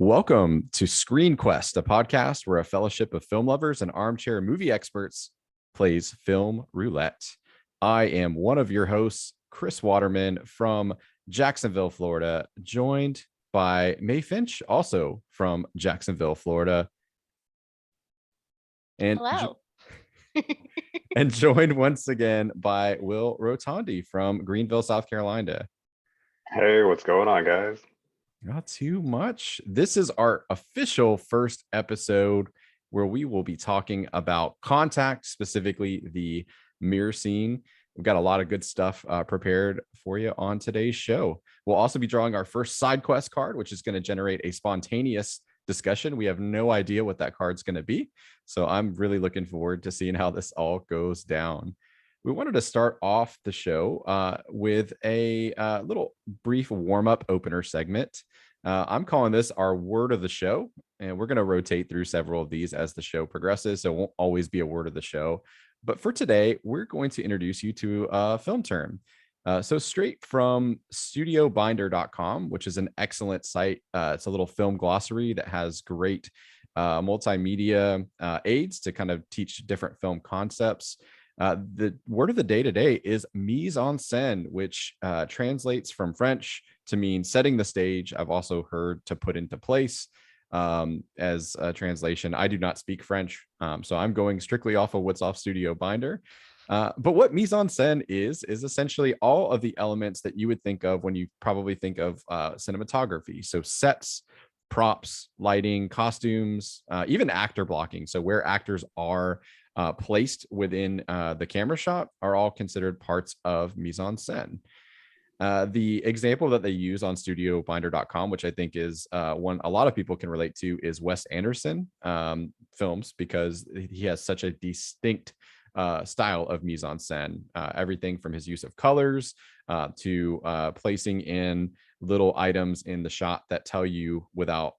Welcome to Screen Quest, a podcast where a fellowship of film lovers and armchair movie experts plays film roulette. I am one of your hosts, Chris Waterman from Jacksonville, Florida, joined by May Finch, also from Jacksonville, Florida. And Hello. and joined once again by Will Rotondi from Greenville, South Carolina. Hey, what's going on, guys? Not too much. This is our official first episode where we will be talking about Contact, specifically the mirror scene. We've got a lot of good stuff prepared for you on today's show. We'll also be drawing our first side quest card, which is going to generate a spontaneous discussion. We have no idea what that card's going to be. So I'm really looking forward to seeing how this all goes down. We wanted to start off the show with a little brief warm-up opener segment. I'm calling this our word of the show, and we're going to rotate through several of these as the show progresses, so it won't always be a word of the show. But for today, we're going to introduce you to a film term. So straight from studiobinder.com, which is an excellent site. It's a little film glossary that has great multimedia aids to kind of teach different film concepts. The word of the day today is mise en scène, which translates from French to mean setting the stage. I've also heard to put into place as a translation. I do not speak French, so I'm going strictly off of what's off Studio Binder. But what mise en scène is essentially all of the elements that you would think of when you probably think of cinematography. So sets, props, lighting, costumes, even actor blocking. So where actors are placed within the camera shot are all considered parts of mise en scène. The example that they use on studiobinder.com, which I think is one a lot of people can relate to, is Wes Anderson films, because he has such a distinct style of mise en scène. Everything from his use of colors to placing in little items in the shot that tell you without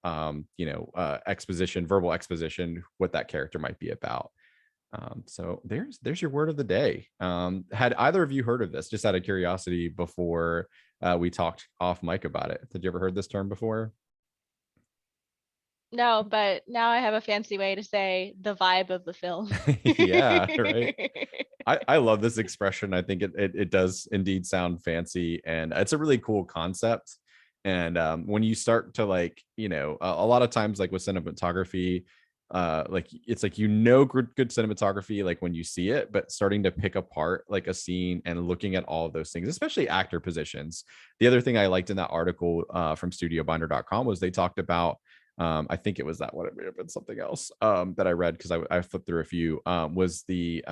exposition, verbal exposition, what that character might be about. So there's your word of the day. Had either of you heard of this, just out of curiosity, before we talked off mic about it? Did you ever heard this term before? No, but now I have a fancy way to say the vibe of the film. Yeah, right. I love this expression. I think it does indeed sound fancy, and it's a really cool concept. And when you start to a lot of times, like with cinematography, it's like good cinematography like when you see it, but starting to pick apart like a scene and looking at all of those things, especially actor positions. The other thing I liked in that article from studiobinder.com was they talked about I think it was that one, it may have been something else that I read, because I flipped through a few, was the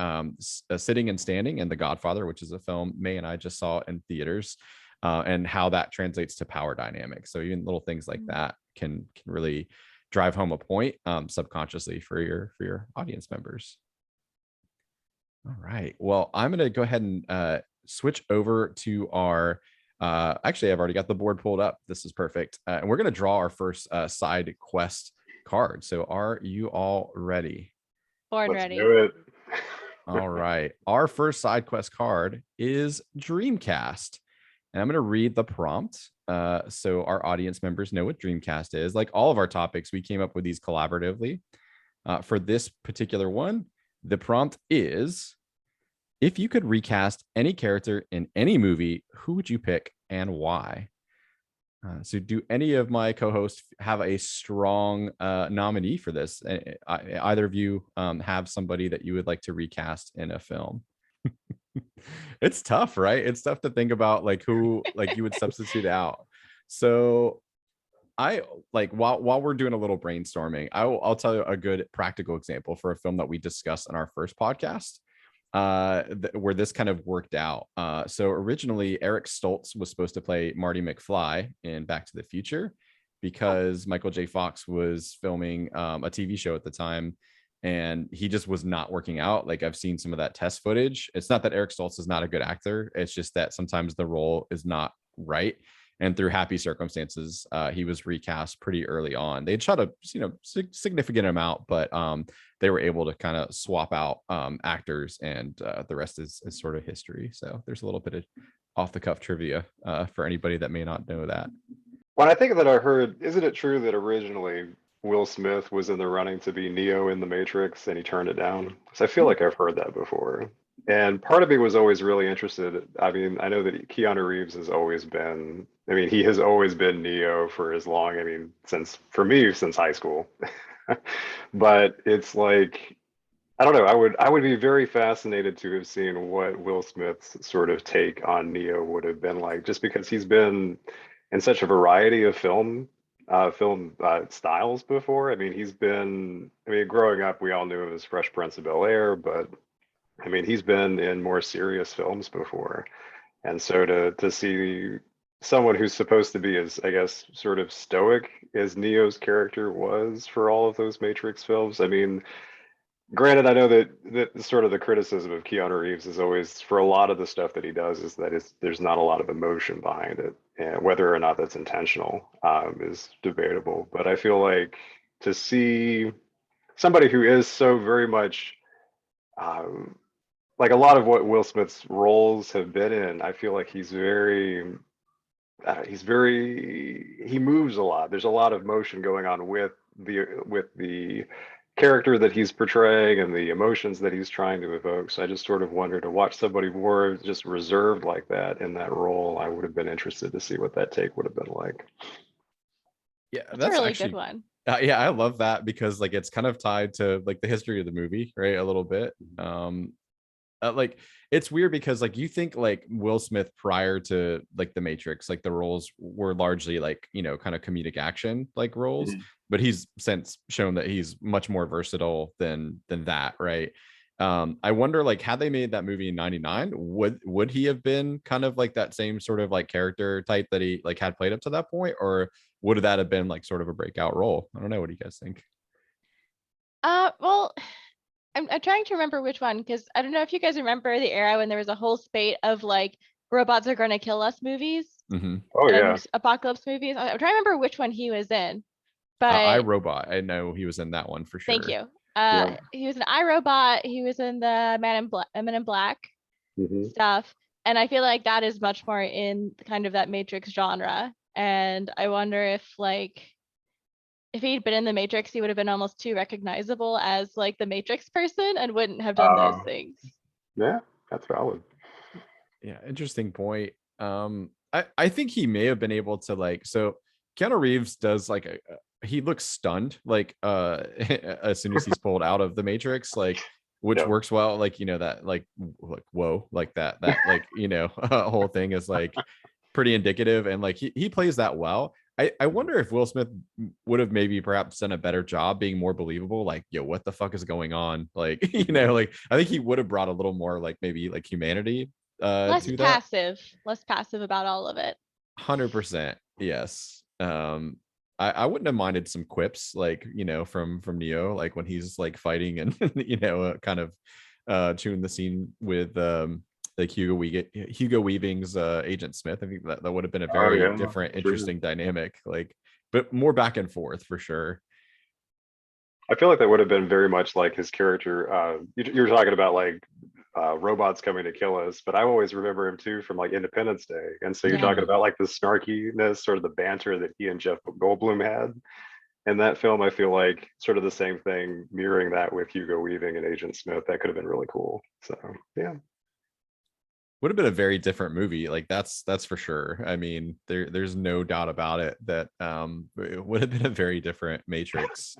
Sitting and Standing in The Godfather, which is a film May and I just saw in theaters, and how that translates to power dynamics. So even little things like that can really drive home a point subconsciously for your audience members. All right. Well, I'm going to go ahead and switch over to our actually, I've already got the board pulled up. This is perfect. And we're going to draw our first side quest card. So are you all ready? Born Let's ready. do it. All right. Our first side quest card is Dreamcast. And I'm going to read the prompt so our audience members know what Dreamcast is. Like all of our topics, we came up with these collaboratively. For this particular one, the prompt is: if you could recast any character in any movie, who would you pick and why? So do any of my co-hosts have a strong nominee for this? Either of you have somebody that you would like to recast in a film? It's tough, right? It's tough to think about like who like you would substitute out. So I like while we're doing a little brainstorming, I'll tell you a good practical example for a film that we discussed in our first podcast where this kind of worked out. So originally Eric Stoltz was supposed to play Marty McFly in Back to the Future, because Michael J. Fox was filming a TV show at the time, and he just was not working out. Like I've seen some of that test footage. It's not that Eric Stoltz is not a good actor. It's just that sometimes the role is not right. And through happy circumstances, he was recast pretty early on. They'd shot a significant amount, but they were able to kind of swap out actors, and the rest is sort of history. So there's a little bit of off the cuff trivia for anybody that may not know that. When I think that I heard, isn't it true that originally Will Smith was in the running to be Neo in the Matrix and he turned it down? Because I feel Hmm. like I've heard that before. And part of me was always really interested. I mean, I know that Keanu Reeves has always been, I mean, he has always been Neo for as long, I mean, since, for me, since high school. But it's like, I don't know. I would be very fascinated to have seen what Will Smith's sort of take on Neo would have been like, just because he's been in such a variety of film styles before. I mean, he's been. I mean, growing up, we all knew him as Fresh Prince of Bel-Air, but I mean, he's been in more serious films before, and so to see someone who's supposed to be as, I guess, sort of stoic as Neo's character was for all of those Matrix films. I mean, granted, I know that sort of the criticism of Keanu Reeves is always for a lot of the stuff that he does is that there's not a lot of emotion behind it, and whether or not that's intentional is debatable. But I feel like to see somebody who is so very much um, like a lot of what Will Smith's roles have been in, I feel like he moves a lot. There's a lot of motion going on with the character that he's portraying and the emotions that he's trying to evoke. So I just sort of wonder, to watch somebody more just reserved like that in that role, I would have been interested to see what that take would have been like. Yeah, That's a that's really good actually one. yeah, I love that because like it's kind of tied to like the history of the movie, right? A little bit. Like it's weird because like you think like Will Smith prior to like the Matrix, like the roles were largely like, kind of comedic action like roles, Mhm. but he's since shown that he's much more versatile than that, right? I wonder, like, had they made that movie in 99, would he have been kind of like that same sort of like character type that he like had played up to that point, or would that have been like sort of a breakout role? I don't know. What do you guys think? Well, I'm trying to remember which one, because I don't know if you guys remember the era when there was a whole spate of like robots are gonna kill us movies Mm-hmm. Oh yeah. and apocalypse movies. I'm trying to remember which one he was in, I but Robot. I know he was in that one for thank sure. you. Yeah. He was in iRobot. He was in the Men in Black Hmm. stuff, and I feel like that is much more in kind of that Matrix genre. And I wonder if he'd been in the Matrix, he would have been almost too recognizable as like the Matrix person and wouldn't have done those things. Yeah, that's valid. Yeah, interesting point. I think he may have been able to like, so Keanu Reeves does like he looks stunned like as soon as he's pulled out of the Matrix, like, which Yep. works well, like, that like whoa, like that like, whole thing is like pretty indicative, and like he plays that well. I wonder if Will Smith would have maybe perhaps done a better job being more believable, like, yo, what the fuck is going on, like, like I think he would have brought a little more like maybe like humanity to that. Less passive about all of it. 100%, yes. I wouldn't have minded some quips like, from Neo, like when he's like fighting and kind of chewing the scene with like Hugo Weaving's Agent Smith. I think that would have been a Oh very yeah, different, sure. interesting dynamic, like, but more back and forth for sure. I feel like that would have been very much like his character. You were talking about like robots coming to kill us, but I always remember him too from like Independence Day. And so you're Yeah. talking about like the snarkiness, sort of the banter that he and Jeff Goldblum had in that film. I feel like sort of the same thing, mirroring that with Hugo Weaving and Agent Smith. That could have been really cool. So yeah, Would have been a very different movie, like that's for sure. I mean, there's no doubt about it that it would have been a very different Matrix.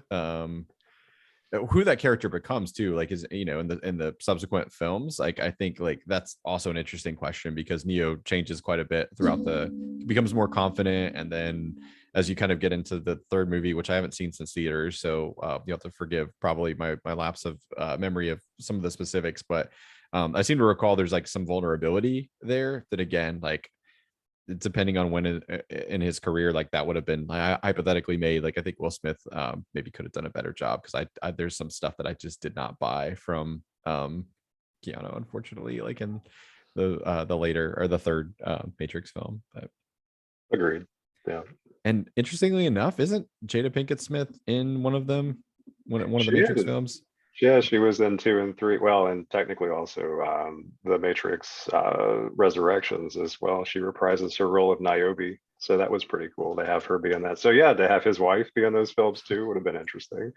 Who that character becomes too, like, is, in the subsequent films, like, I think like that's also an interesting question, because Neo changes quite a bit throughout becomes more confident, and then as you kind of get into the third movie, which I haven't seen since theaters, so you have to forgive probably my lapse of memory of some of the specifics, but I seem to recall there's like some vulnerability there that, again, like, depending on when in his career, like, that would have been hypothetically made, like, I think Will Smith maybe could have done a better job, because I there's some stuff that I just did not buy from Keanu, unfortunately, like in the later, or the third Matrix film. But, agreed. Yeah, and interestingly enough, isn't Jada Pinkett Smith in one of them, one of the she Matrix is. films? Yeah, she was in two and three. Well, and technically also the Matrix Resurrections as well. She reprises her role of Niobe. So that was pretty cool to have her be on that. So yeah, to have his wife be on those films too would have been interesting.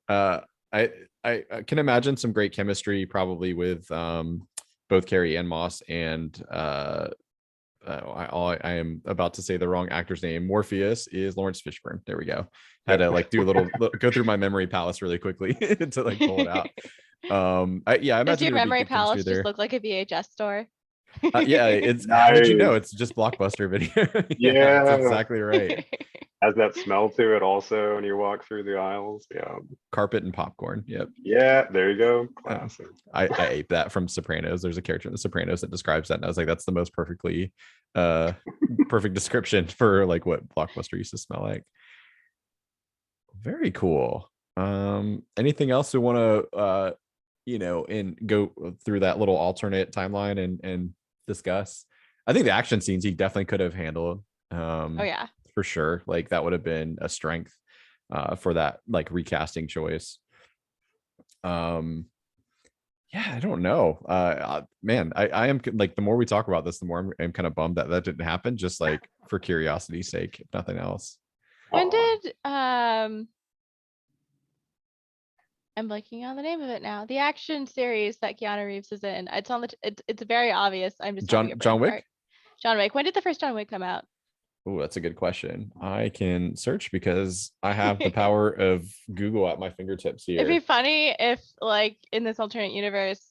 uh I can imagine some great chemistry probably with both Carrie Ann Moss and I am about to say the wrong actor's name. Morpheus is Lawrence Fishburne. There we go. Had to like do a little go through my memory palace really quickly to like pull it out. I Does imagine your there would be memory good chemistry palace there. just look like a VHS store? Yeah, it's how did you know? Nice. It's just Blockbuster video. Yeah, that's Yeah. exactly right. Has that smell to it also when you walk through the aisles. Yeah. Carpet and popcorn. Yep. Yeah, there you go. Classic. I ate that from Sopranos. There's a character in the Sopranos that describes that, and I was like, that's the most perfectly perfect description for like what Blockbuster used to smell like. Very cool. Anything else we want to and go through that little alternate timeline and discuss? I think the action scenes he definitely could have handled. Oh yeah. For sure. Like that would have been a strength for that like recasting choice. Yeah, I don't know. Man, I am like the more we talk about this, the more I'm kind of bummed that didn't happen. Just like for curiosity's sake, if nothing else. When did I'm blanking on the name of it now. The action series that Keanu Reeves is in. It's on it's very obvious. I'm just having a brain John Wick. fart. John Wick. When did the first John Wick come out? Oh, that's a good question. I can search because I have the power of Google at my fingertips here. It'd be funny if, like, in this alternate universe,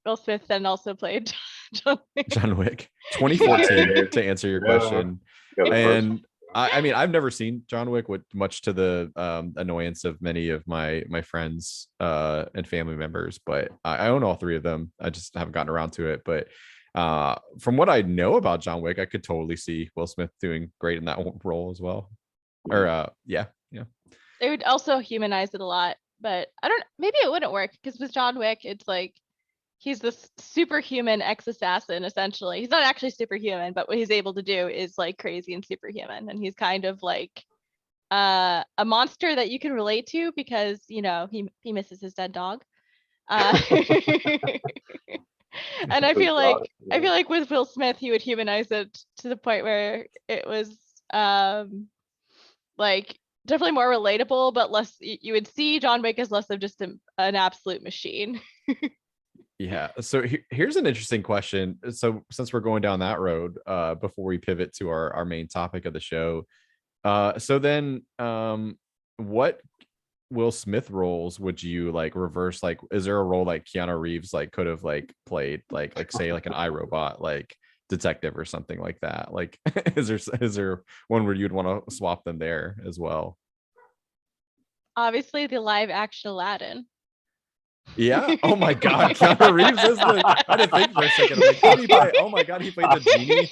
Will Smith then also played John Wick. John Wick, 2014, to answer your question. And I mean, I've never seen John Wick, much to the annoyance of many of my friends and family members, but I own all three of them. I just haven't gotten around to it. But from what I know about John Wick, I could totally see Will Smith doing great in that role as well. Or yeah. They would also humanize it a lot, but maybe it wouldn't work because with John Wick, it's like he's this superhuman ex-assassin, essentially. He's not actually superhuman, but what he's able to do is like crazy and superhuman. And he's kind of like a monster that you can relate to because, you know, he misses his dead dog. And I feel like with Will Smith, he would humanize it to the point where it was like definitely more relatable, but less, you would see John Wick as less of just an absolute machine. Yeah. So here's an interesting question. So since we're going down that road, before we pivot to our main topic of the show, so then what Will Smith roles would you like reverse? Like, is there a role like Keanu Reeves like could have like played like say like an iRobot like detective or something like that? Like, is there one where you'd want to swap them there as well? Obviously, the live action Aladdin. Yeah. Oh my God. Keanu Reeves is the. I didn't think for a second. I'm like, did he play? Oh my God, he played the genie.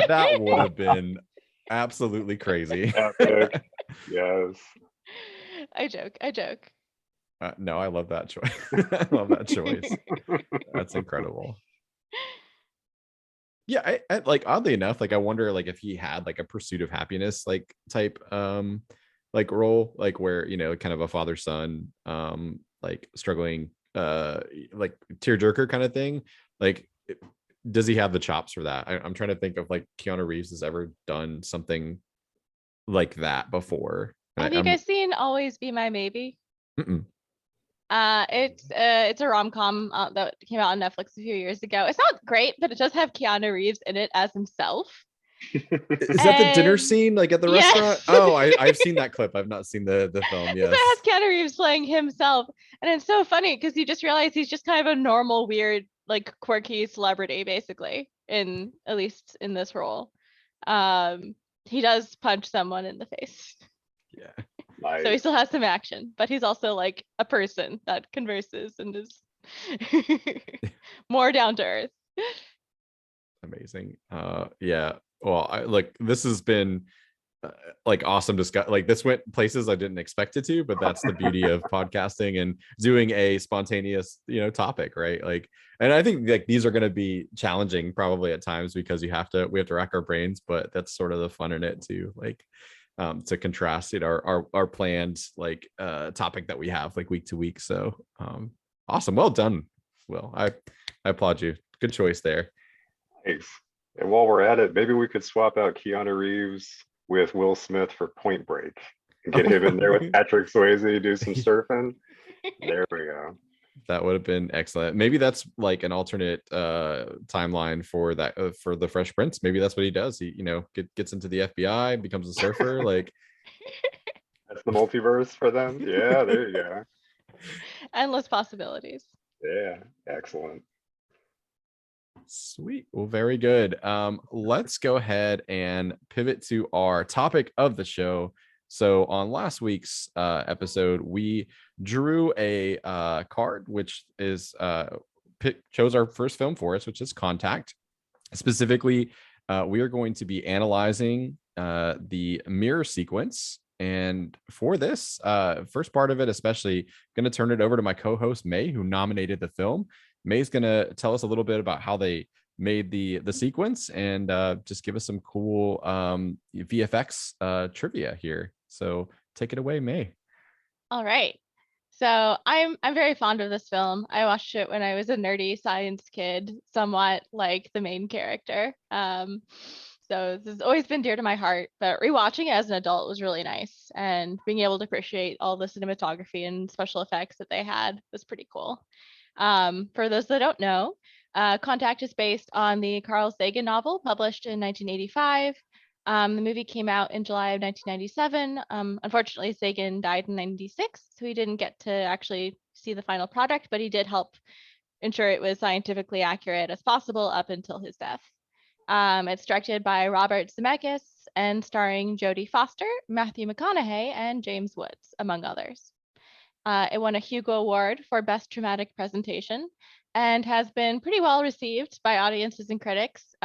That would have been absolutely crazy. Epic. Yes. I joke. No, I love that choice. I love that choice. That's incredible. Yeah, I like oddly enough, like I wonder like if he had like a Pursuit of Happiness like type like role, like where, you know, kind of a father-son like struggling like tearjerker kind of thing. Like does he have the chops for that? I'm trying to think of like Keanu Reeves has ever done something like that before. Have you guys seen Always Be My Maybe? Mm-mm. It's a rom-com that came out on Netflix a few years ago. It's not great, but it does have Keanu Reeves in it as himself. Is that the dinner scene like at the restaurant? Oh, I've seen that clip. I've not seen the film. Yes. So it has Keanu Reeves playing himself, and it's so funny because you just realize he's just kind of a normal, weird, like quirky celebrity, basically. At least in this role, he does punch someone in the face. Yeah. Nice. So he still has some action, but he's also like a person that converses and is more down to earth. Amazing. Yeah. Well, this has been like awesome discuss. Like this went places I didn't expect it to, but that's the beauty of podcasting and doing a spontaneous, you know, topic, right? Like, and I think like these are going to be challenging probably at times because we have to rack our brains, but that's sort of the fun in it too. Like, to contrast it our planned like topic that we have like week to week. So awesome. Well done, Will. I applaud you. Good choice there. Nice. And while we're at it, maybe we could swap out Keanu Reeves with Will Smith for Point Break and get him in there with Patrick Swayze to do some surfing. There we go. That would have been excellent. Maybe that's like an alternate timeline for that for the Fresh Prince. Maybe that's what he does. He, gets into the FBI, becomes a surfer. Like that's the multiverse for them. Yeah, there you go. Endless possibilities. Yeah, excellent. Sweet. Well, very good. Let's go ahead and pivot to our topic of the show. So on last week's episode, we drew a card, which is chose our first film for us, which is Contact. Specifically, we are going to be analyzing the mirror sequence. And for this first part of it, especially, going to turn it over to my co-host May, who nominated the film. May's going to tell us a little bit about how they made the sequence and just give us some cool VFX trivia here. So take it away, May. All right. So I'm very fond of this film. I watched it when I was a nerdy science kid, somewhat like the main character. So this has always been dear to my heart, but rewatching it as an adult was really nice, and being able to appreciate all the cinematography and special effects that they had was pretty cool. For those that don't know, Contact is based on the Carl Sagan novel published in 1985. The movie came out in July of 1997. Unfortunately, Sagan died in 96, so he didn't get to actually see the final product, but he did help ensure it was scientifically accurate as possible up until his death. It's directed by Robert Zemeckis and starring Jodie Foster, Matthew McConaughey, and James Woods, among others. It won a Hugo Award for Best Dramatic Presentation and has been pretty well received by audiences and critics.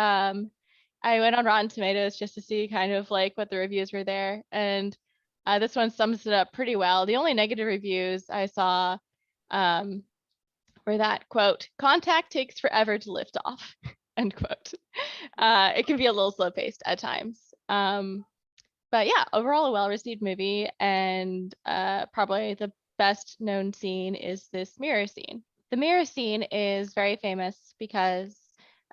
I went on Rotten Tomatoes just to see kind of like what the reviews were there, and this one sums it up pretty well. The only negative reviews I saw were that, quote, "Contact takes forever to lift off," end quote. It can be a little slow-paced at times. But yeah, overall a well-received movie, and probably the best known scene is this mirror scene. The mirror scene is very famous because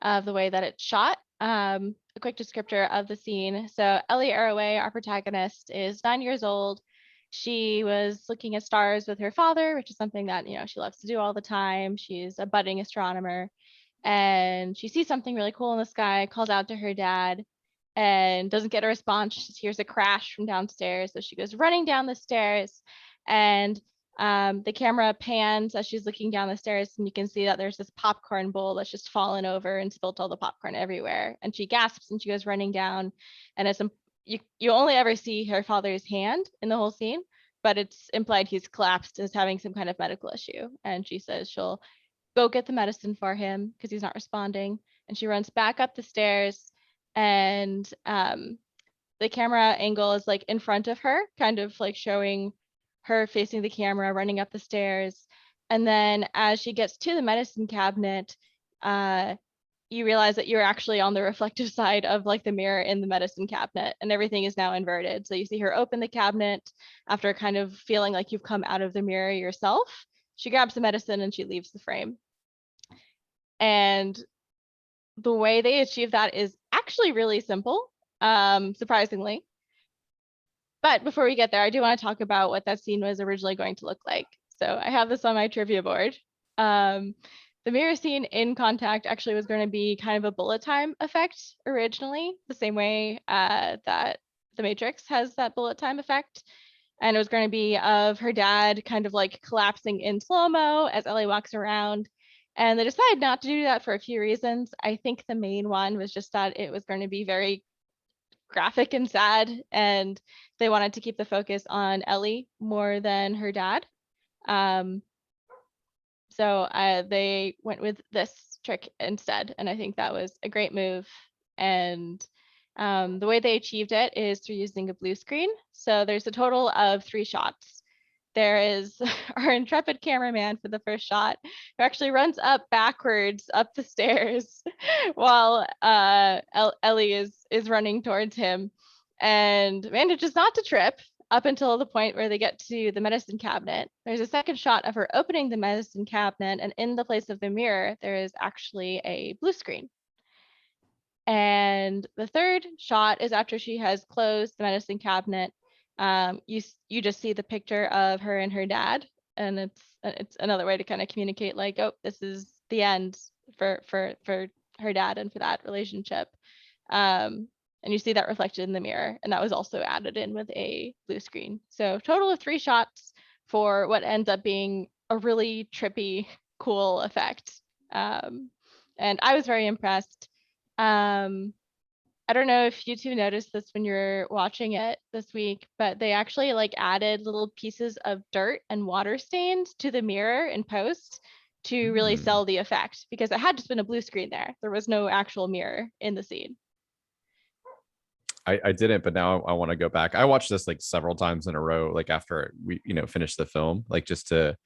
of the way that it's shot. A quick descriptor of the scene. So Ellie Arroway, our protagonist, is 9 years old. She was looking at stars with her father, which is something that, she loves to do all the time. She's a budding astronomer, and she sees something really cool in the sky, calls out to her dad, and doesn't get a response. She hears a crash from downstairs, so she goes running down the stairs, and the camera pans as she's looking down the stairs, and you can see that there's this popcorn bowl that's just fallen over and spilt all the popcorn everywhere. And she gasps and she goes running down, and it's you only ever see her father's hand in the whole scene, but it's implied he's collapsed, is having some kind of medical issue. And she says she'll go get the medicine for him because he's not responding. And she runs back up the stairs, and the camera angle is like in front of her, kind of like showing her facing the camera, running up the stairs. And then as she gets to the medicine cabinet, you realize that you're actually on the reflective side of like the mirror in the medicine cabinet, and everything is now inverted. So you see her open the cabinet after kind of feeling like you've come out of the mirror yourself. She grabs the medicine and she leaves the frame. And the way they achieve that is actually really simple, surprisingly. But before we get there, I do want to talk about what that scene was originally going to look like. So I have this on my trivia board. The mirror scene in Contact actually was going to be kind of a bullet time effect originally, the same way that The Matrix has that bullet time effect. And it was going to be of her dad kind of like collapsing in slow-mo as Ellie walks around. And they decided not to do that for a few reasons. I think the main one was just that it was going to be very graphic and sad, and they wanted to keep the focus on Ellie more than her dad. So they went with this trick instead, and I think that was a great move. And the way they achieved it is through using a blue screen. So there's a total of 3 shots. There is our intrepid cameraman for the first shot, who actually runs up backwards up the stairs while Ellie is running towards him, and manages not to trip up until the point where they get to the medicine cabinet. There's a second shot of her opening the medicine cabinet, and in the place of the mirror, there is actually a blue screen. And the third shot is after she has closed the medicine cabinet. You just see the picture of her and her dad, and it's another way to kind of communicate like, oh, this is the end for her dad and for that relationship. And you see that reflected in the mirror, and that was also added in with a blue screen. So total of 3 shots for what ends up being a really trippy, cool effect. And I was very impressed. I don't know if you two noticed this when you're watching it this week, but they actually like added little pieces of dirt and water stains to the mirror in post to really sell the effect, because it had just been a blue screen there. There was no actual mirror in the scene. I didn't, but now I want to go back. I watched this like several times in a row, like after we, finished the film, like just to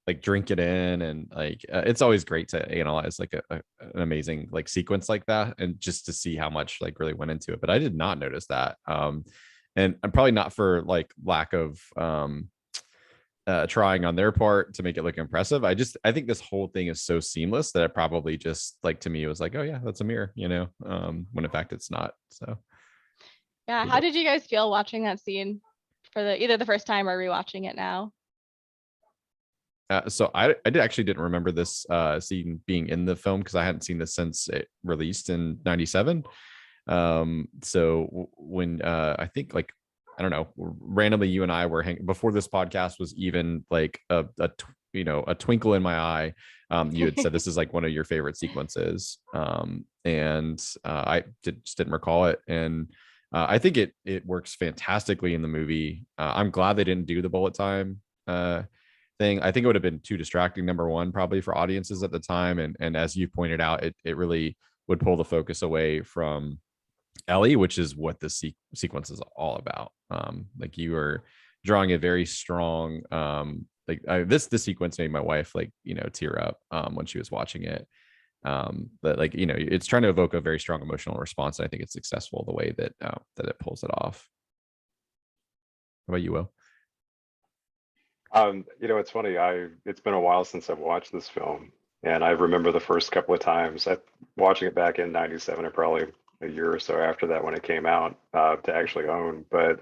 like drink it in. And like it's always great to analyze like an amazing like sequence like that, and just to see how much like really went into it. But I did not notice that. And I'm probably not for like lack of trying on their part to make it look impressive. I think this whole thing is so seamless that it probably just like, to me, it was like, oh yeah, that's a mirror, when in fact it's not. So yeah, how did you guys feel watching that scene for either the first time or rewatching it now? So I didn't remember this scene being in the film, because I hadn't seen this since it released in '97. So when I think like, I don't know, randomly you and I were hanging before this podcast was even like a twinkle in my eye. You had said this is like one of your favorite sequences, and I just didn't recall it. And I think it works fantastically in the movie. I'm glad they didn't do the bullet time thing. I think it would have been too distracting, number one, probably for audiences at the time. And as you pointed out, it really would pull the focus away from Ellie, which is what the sequence is all about. Like you are drawing a very strong, this sequence made my wife like, tear up when she was watching it. But like, it's trying to evoke a very strong emotional response. And I think it's successful the way that it pulls it off. How about you, Will? It's funny. It's been a while since I've watched this film, and I remember the first couple of times watching it back in '97, or probably a year or so after that when it came out to actually own. But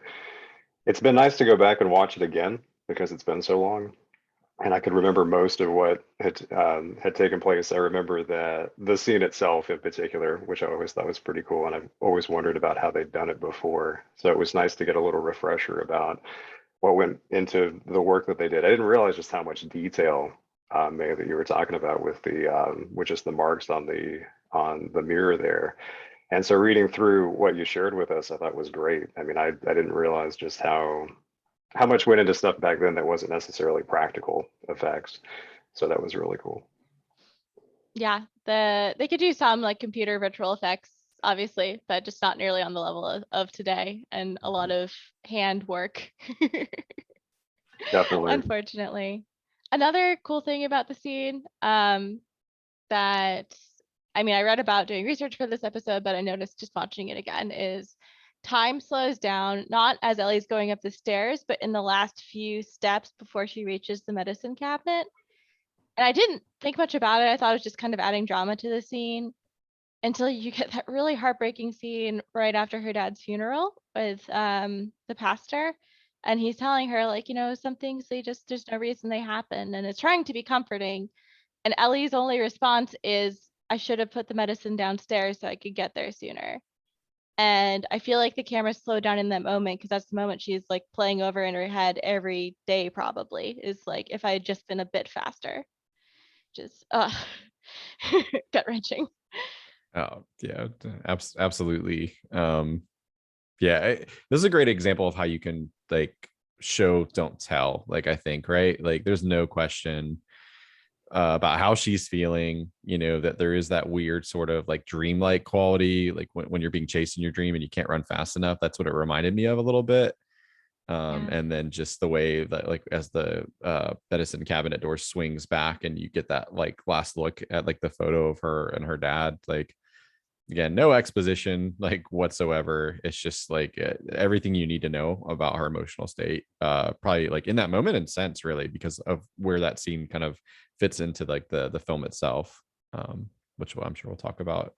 it's been nice to go back and watch it again because it's been so long, and I could remember most of what had taken place. I remember that the scene itself in particular, which I always thought was pretty cool, and I've always wondered about how they'd done it before. So it was nice to get a little refresher about what went into the work that they did. I didn't realize just how much detail, May, that you were talking about with just the marks on the mirror there. And so reading through what you shared with us, I thought was great. I mean, I didn't realize just how much went into stuff back then that wasn't necessarily practical effects. So that was really cool. Yeah, they could do some like computer virtual effects, obviously, but just not nearly on the level of today, and a lot of hand work. Definitely. Unfortunately. Another cool thing about the scene that I read about doing research for this episode, but I noticed just watching it again, is time slows down, not as Ellie's going up the stairs, but in the last few steps before she reaches the medicine cabinet. And I didn't think much about it. I thought it was just kind of adding drama to the scene, until you get that really heartbreaking scene right after her dad's funeral with the pastor. And he's telling her, like, some things, there's no reason they happen. And it's trying to be comforting. And Ellie's only response is, I should have put the medicine downstairs so I could get there sooner. And I feel like the camera slowed down in that moment, because that's the moment she's like playing over in her head every day, probably, is like, if I had just been a bit faster. Just gut wrenching. Oh yeah, absolutely. Yeah, this is a great example of how you can like show, don't tell. Like, I think, right? Like, there's no question about how she's feeling, that there is that weird sort of like dreamlike quality, like when you're being chased in your dream and you can't run fast enough. That's what it reminded me of a little bit. And then just the way that, like, as the medicine cabinet door swings back and you get that like last look at like the photo of her and her dad, like, again, no exposition like whatsoever. It's just like everything you need to know about her emotional state, probably like in that moment, and sense, really, because of where that scene kind of fits into like the film itself, which I'm sure we'll talk about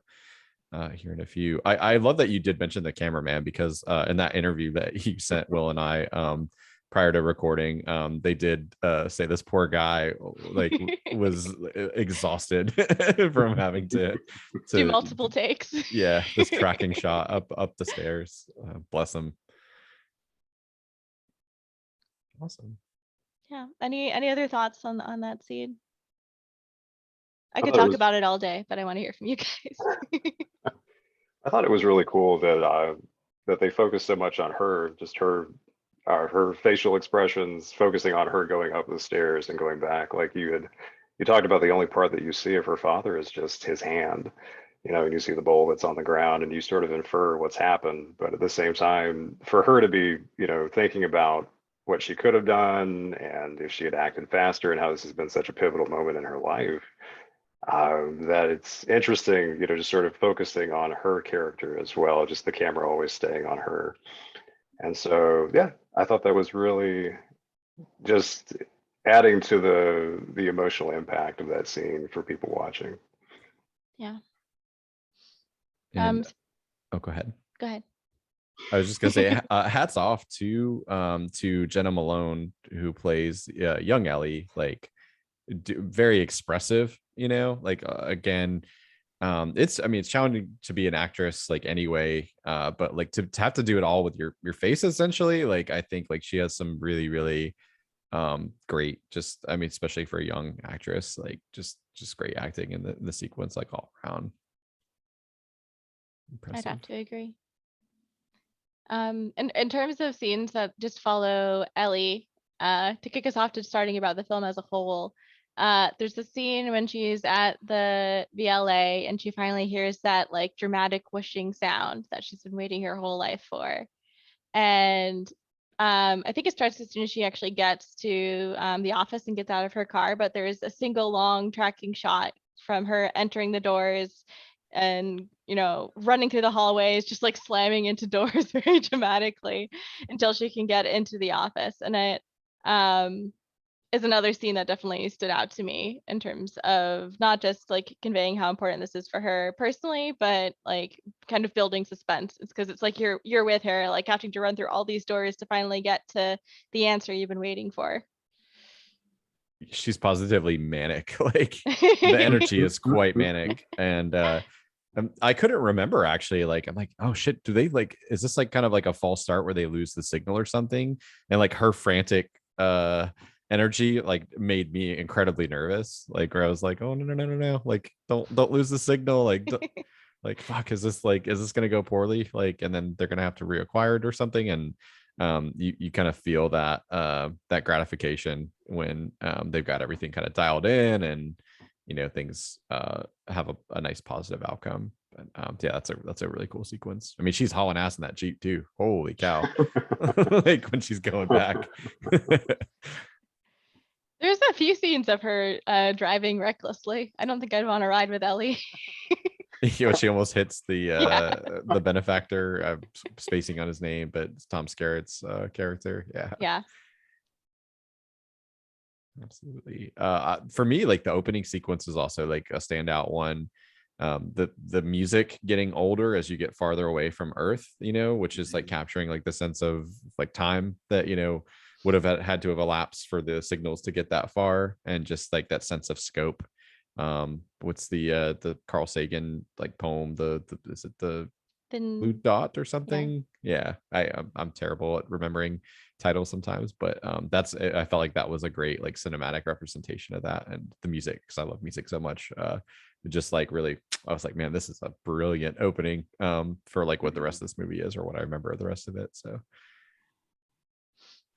here in a few. I love that you did mention the cameraman, because in that interview that you sent Will and I prior to recording, they did say this poor guy like was exhausted from having Do to multiple takes. yeah, this tracking shot up the stairs. Bless him. Awesome. Yeah. Any other thoughts on that scene? I could thought it talk was about it all day, but I want to hear from you guys. I thought it was really cool that that they focused so much on her, just her facial expressions, focusing on her going up the stairs and going back. Like you talked about, the only part that you see of her father is just his hand, and you see the bowl that's on the ground, and you sort of infer what's happened. But at the same time, for her to be, thinking about what she could have done and if she had acted faster, and how this has been such a pivotal moment in her life, that it's interesting, just sort of focusing on her character as well, just the camera always staying on her. And so, yeah, I thought that was really just adding to the emotional impact of that scene for people watching. Yeah. And oh, go ahead. Go ahead. I was just gonna say, hats off to Jenna Malone, who plays young Ellie. Like, very expressive, like again, it's challenging to be an actress like anyway, but like to have to do it all with your face essentially. Like, I think like she has some really, really great, just especially for a young actress, like just great acting in the sequence, like all around. Impressive. I'd have to agree. In terms of scenes that just follow Ellie, to kick us off to starting about the film as a whole, there's a scene when she's at the VLA and she finally hears that like dramatic whooshing sound that she's been waiting her whole life for. And I think it starts as soon as she actually gets to the office and gets out of her car, but there's a single long tracking shot from her entering the doors and running through the hallways, just like slamming into doors very dramatically until she can get into the office. And it is another scene that definitely stood out to me in terms of not just like conveying how important this is for her personally, but like kind of building suspense. It's because it's like you're with her, like having to run through all these doors to finally get to the answer you've been waiting for. She's positively manic. Like, the energy is quite manic. And I couldn't remember actually. Like, I'm like, oh shit, do they like, is this like kind of like a false start where they lose the signal or something? And like her frantic energy like made me incredibly nervous. Like, where I was like, oh no, like don't lose the signal. Like, like fuck, is this gonna go poorly? Like, and then they're gonna have to reacquire it or something. And you kind of feel that that gratification when they've got everything kind of dialed in, and things have a nice positive outcome. But yeah, that's a really cool sequence. She's hauling ass in that Jeep too. Holy cow. Like, when she's going back. There's a few scenes of her driving recklessly. I don't think I'd want to ride with Ellie. She almost hits the Yeah. the benefactor, spacing on his name, but it's Tom Skerritt's character. Yeah. Absolutely. For me, like, the opening sequence is also like a standout one. The music getting older as you get farther away from Earth, which is like capturing like the sense of like time that would have had to have elapsed for the signals to get that far, and just like that sense of scope. What's the Carl Sagan like poem, is it the Blue Dot or something? Yeah, I'm terrible at remembering titles sometimes, but I felt like that was a great like cinematic representation of that. And the music, because I love music so much, just like really, I was like, man, this is a brilliant opening for like what the rest of this movie is, or what I remember of the rest of it. So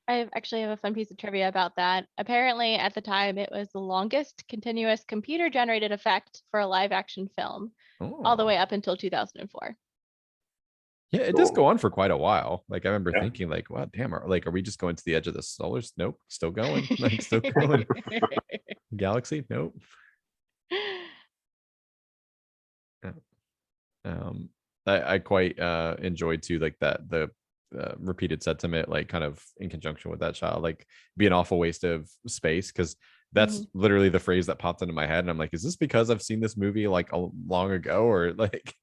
I actually have a fun piece of trivia about that. Apparently, at the time, it was the longest continuous computer-generated effect for a live-action film, all the way up until 2004. Yeah, it does go on for quite a while. Like, I remember Yeah. thinking, like, wow, damn, are we just going to the edge of the solar? Nope, still going. Like, still going. Galaxy, nope. I quite enjoyed too, like the repeated sentiment, like kind of in conjunction with that shot, like, be an awful waste of space, because that's literally the phrase that popped into my head, and I'm like, is this because I've seen this movie like long ago, or like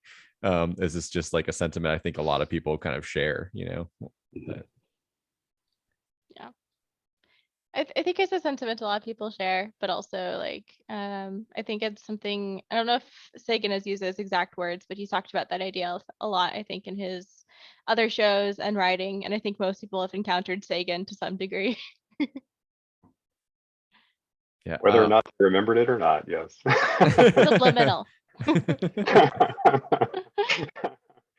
Is this just like a sentiment I think a lot of people kind of share, but, Yeah. I think it's a sentiment a lot of people share, but also like I think it's something, I don't know if Sagan has used those exact words, but he's talked about that idea a lot, I think, in his other shows and writing. And I think most people have encountered Sagan to some degree. yeah. Whether or not they remembered it or not, yes. Subliminal.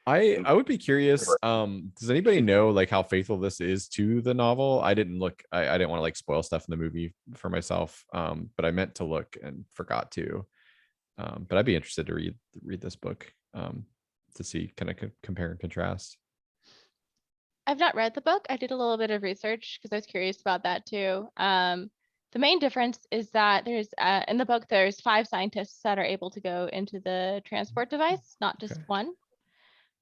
I would be curious. Does anybody know like how faithful this is to the novel? I didn't look. I didn't want to like spoil stuff in the movie for myself. But I meant to look and forgot to. But I'd be interested to read this book. To see kind of compare and contrast. I've not read the book. I did a little bit of research because I was curious about that too. The main difference is that there's in the book there's 5 scientists that are able to go into the transport device, not just Okay. one.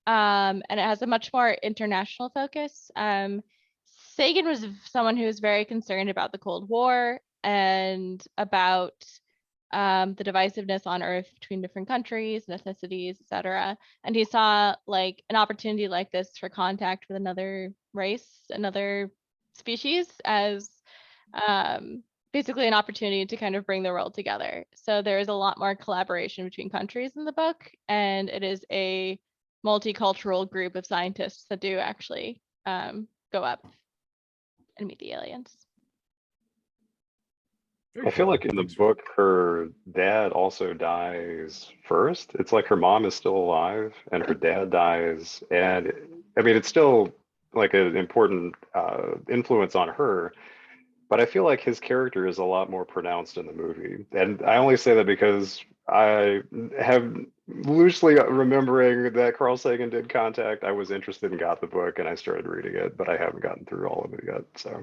And it has a much more international focus. Sagan was someone who was very concerned about the Cold War and about the divisiveness on Earth between different countries, ethnicities, etc. And he saw like an opportunity like this for contact with another race, another species, as basically an opportunity to kind of bring the world together. So there is a lot more collaboration between countries in the book, and it is a multicultural group of scientists that do actually go up and meet the aliens. I feel like in the book, her dad also dies first. It's like her mom is still alive and her dad dies. And I mean, it's still like an important influence on her. But I feel like his character is a lot more pronounced in the movie. And I only say that because I have loosely remembering that Carl Sagan did Contact. I was interested and got the book and I started reading it, but I haven't gotten through all of it yet. So,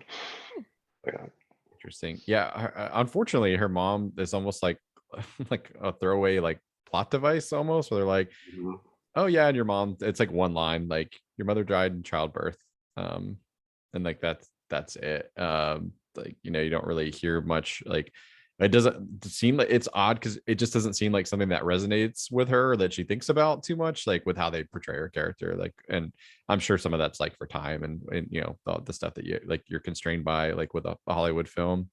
yeah. Interesting. Yeah. Unfortunately, her mom is almost like like a throwaway like plot device almost, where they're like, Mhm. oh yeah, and your mom. It's like one line, like your mother died in childbirth, and like that's it. Like you don't really hear much. Like it doesn't seem like, it's odd because it just doesn't seem like something that resonates with her or that she thinks about too much, like with how they portray her character. Like, and I'm sure some of that's like for time and the stuff that you're constrained by, like with a Hollywood film.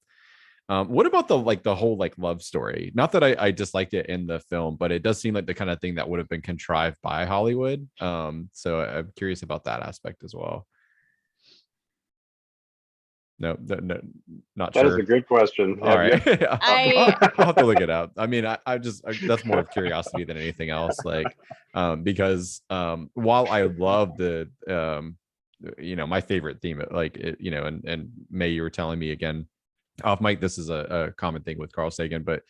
What about the whole like love story? Not that I disliked it in the film, but it does seem like the kind of thing that would have been contrived by Hollywood. So I'm curious about that aspect as well. No, not That is sure. a good question. All right. I'll have to look it up. I mean, that's more of curiosity than anything else. Like, because while I love the my favorite theme, like and May, you were telling me again off mic, this is a common thing with Carl Sagan, but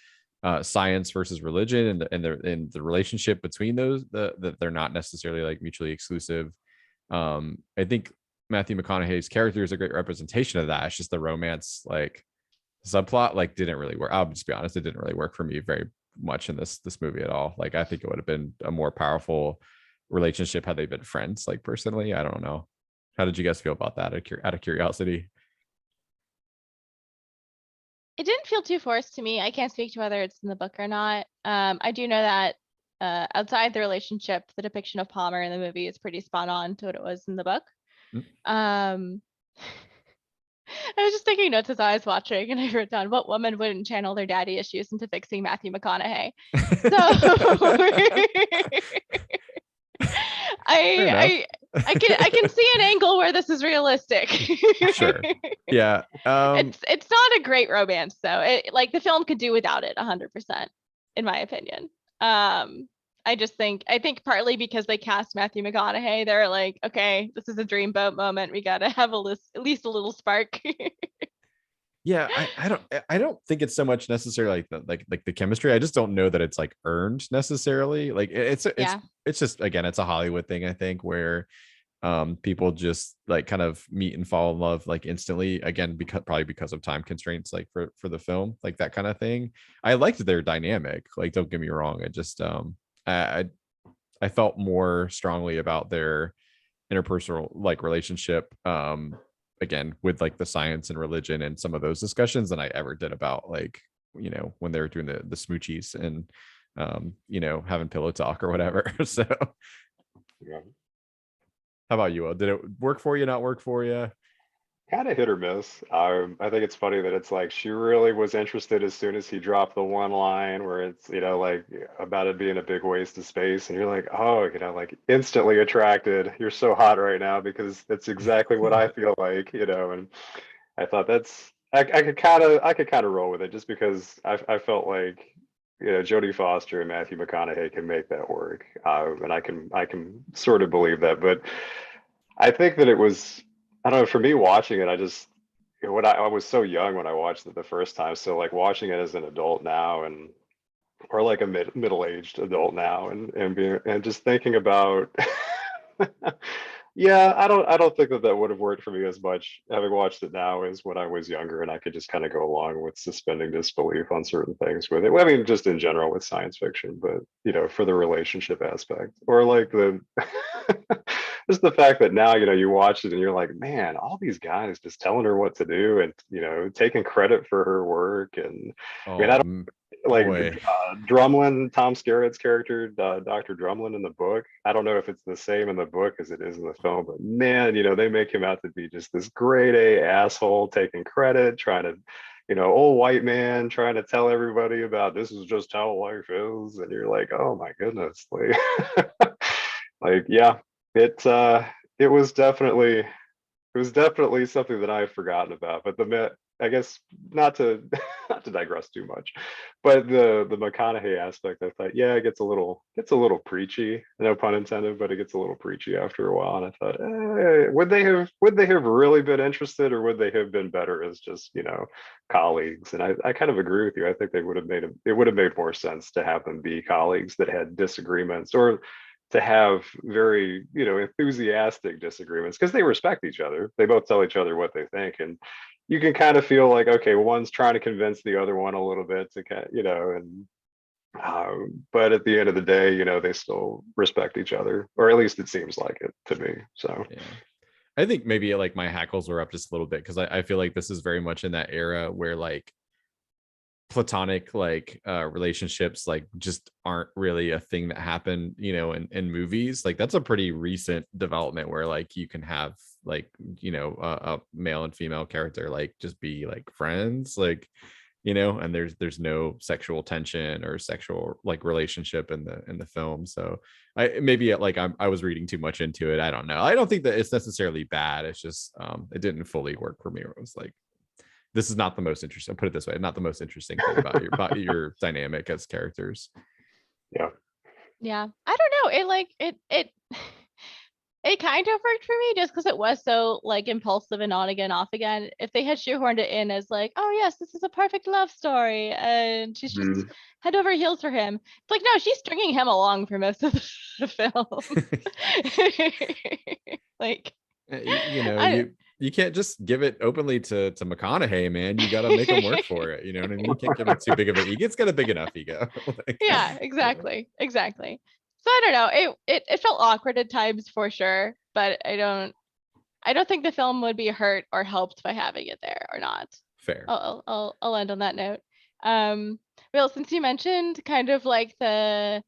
science versus religion and the relationship between those, that they're not necessarily like mutually exclusive. I think Matthew McConaughey's character is a great representation of that. It's just the romance like subplot like didn't really work. I'll just be honest, it didn't really work for me very much in this movie at all. Like I think it would have been a more powerful relationship had they been friends. Like personally, I don't know. How did you guys feel about that out of curiosity? It didn't feel too forced to me. I can't speak to whether it's in the book or not. I do know that outside the relationship, the depiction of Palmer in the movie is pretty spot on to what it was in the book. I was just taking notes as I was watching, and I wrote down, what woman wouldn't channel their daddy issues into fixing Matthew McConaughey? So I can see an angle where this is realistic. Sure. Yeah. It's not a great romance though. Like the film could do without it 100%, in my opinion. I think partly because they cast Matthew McConaughey, they're like, okay, this is a dreamboat moment. We gotta have at least a little spark. Yeah, I don't think it's so much necessarily like the chemistry. I just don't know that it's like earned necessarily. Like it's just, again, it's a Hollywood thing, I think, where people just like kind of meet and fall in love like instantly, again, probably because of time constraints, like for the film, like that kind of thing. I liked their dynamic, like don't get me wrong. I just I felt more strongly about their interpersonal like relationship, again with like the science and religion and some of those discussions than I ever did about like when they were doing the smoochies and having pillow talk or whatever. So Yeah. how about you, Will? Did it work for you, not work for you? Kind of hit or miss. I think it's funny that it's like she really was interested as soon as he dropped the one line where it's, like about it being a big waste of space. And you're like, oh, like instantly attracted. You're so hot right now because that's exactly what I feel like, and I thought I could kind of roll with it just because I felt like, Jodie Foster and Matthew McConaughey can make that work. And I can sort of believe that, but I think that it was, I don't know, for me watching it, I just, when I was so young when I watched it the first time. So like watching it as an adult now and, or like a middle-aged adult now and just thinking about, yeah, I don't think that would have worked for me as much having watched it now as when I was younger and I could just kind of go along with suspending disbelief on certain things with it. Well, I mean, just in general with science fiction, but for the relationship aspect or like the just the fact that now, you watch it and you're like, man, all these guys just telling her what to do and, taking credit for her work. And I mean, I Oh don't like boy. Drumlin, Tom Skerritt's character, Dr. Drumlin in the book. I don't know if it's the same in the book as it is in the film, but man, they make him out to be just this grade A asshole, taking credit, trying to, old white man trying to tell everybody about this is just how life is. And you're like, oh my goodness. Like, like, yeah, it was definitely something that I've forgotten about. But I guess not to not to digress too much, but the McConaughey aspect, I thought, yeah, it gets a little preachy, no pun intended, but it gets a little preachy after a while. And I thought, would they have really been interested, or would they have been better as just colleagues? And I kind of agree with you. I think it would have made more sense to have them be colleagues that had disagreements, or to have very enthusiastic disagreements because they respect each other. They both tell each other what they think, and you can kind of feel like, okay, one's trying to convince the other one a little bit to kind of, and but at the end of the day, they still respect each other, or at least it seems like it to me. So Yeah, I think maybe like my hackles were up just a little bit because I feel like this is very much in that era where like platonic like relationships like just aren't really a thing that happen in movies. Like that's a pretty recent development where like you can have like a male and female character like just be like friends, like and there's no sexual tension or sexual like relationship in the film. So I maybe like I was reading too much into it. I don't know. I don't think that it's necessarily bad. It's just it didn't fully work for me. It was like, this is not the most interesting, put it this way, not the most interesting thing about your dynamic as characters. yeah. Yeah, I don't know. It like it it kind of worked for me just because it was so like impulsive and on again, off again. If they had shoehorned it in as like, oh yes, this is a perfect love story, and she's just Mhm. head over heels for him. It's like, no, she's stringing him along for most of the film. Like, I You can't just give it openly to McConaughey, man. You got to make him work for it. You know what I mean? You can't give him too big of an ego. It's got a big enough ego. Like, yeah, exactly. So I don't know. It felt awkward at times for sure, but I don't think the film would be hurt or helped by having it there or not. fair. I'll end on that note. Will, since you mentioned kind of like the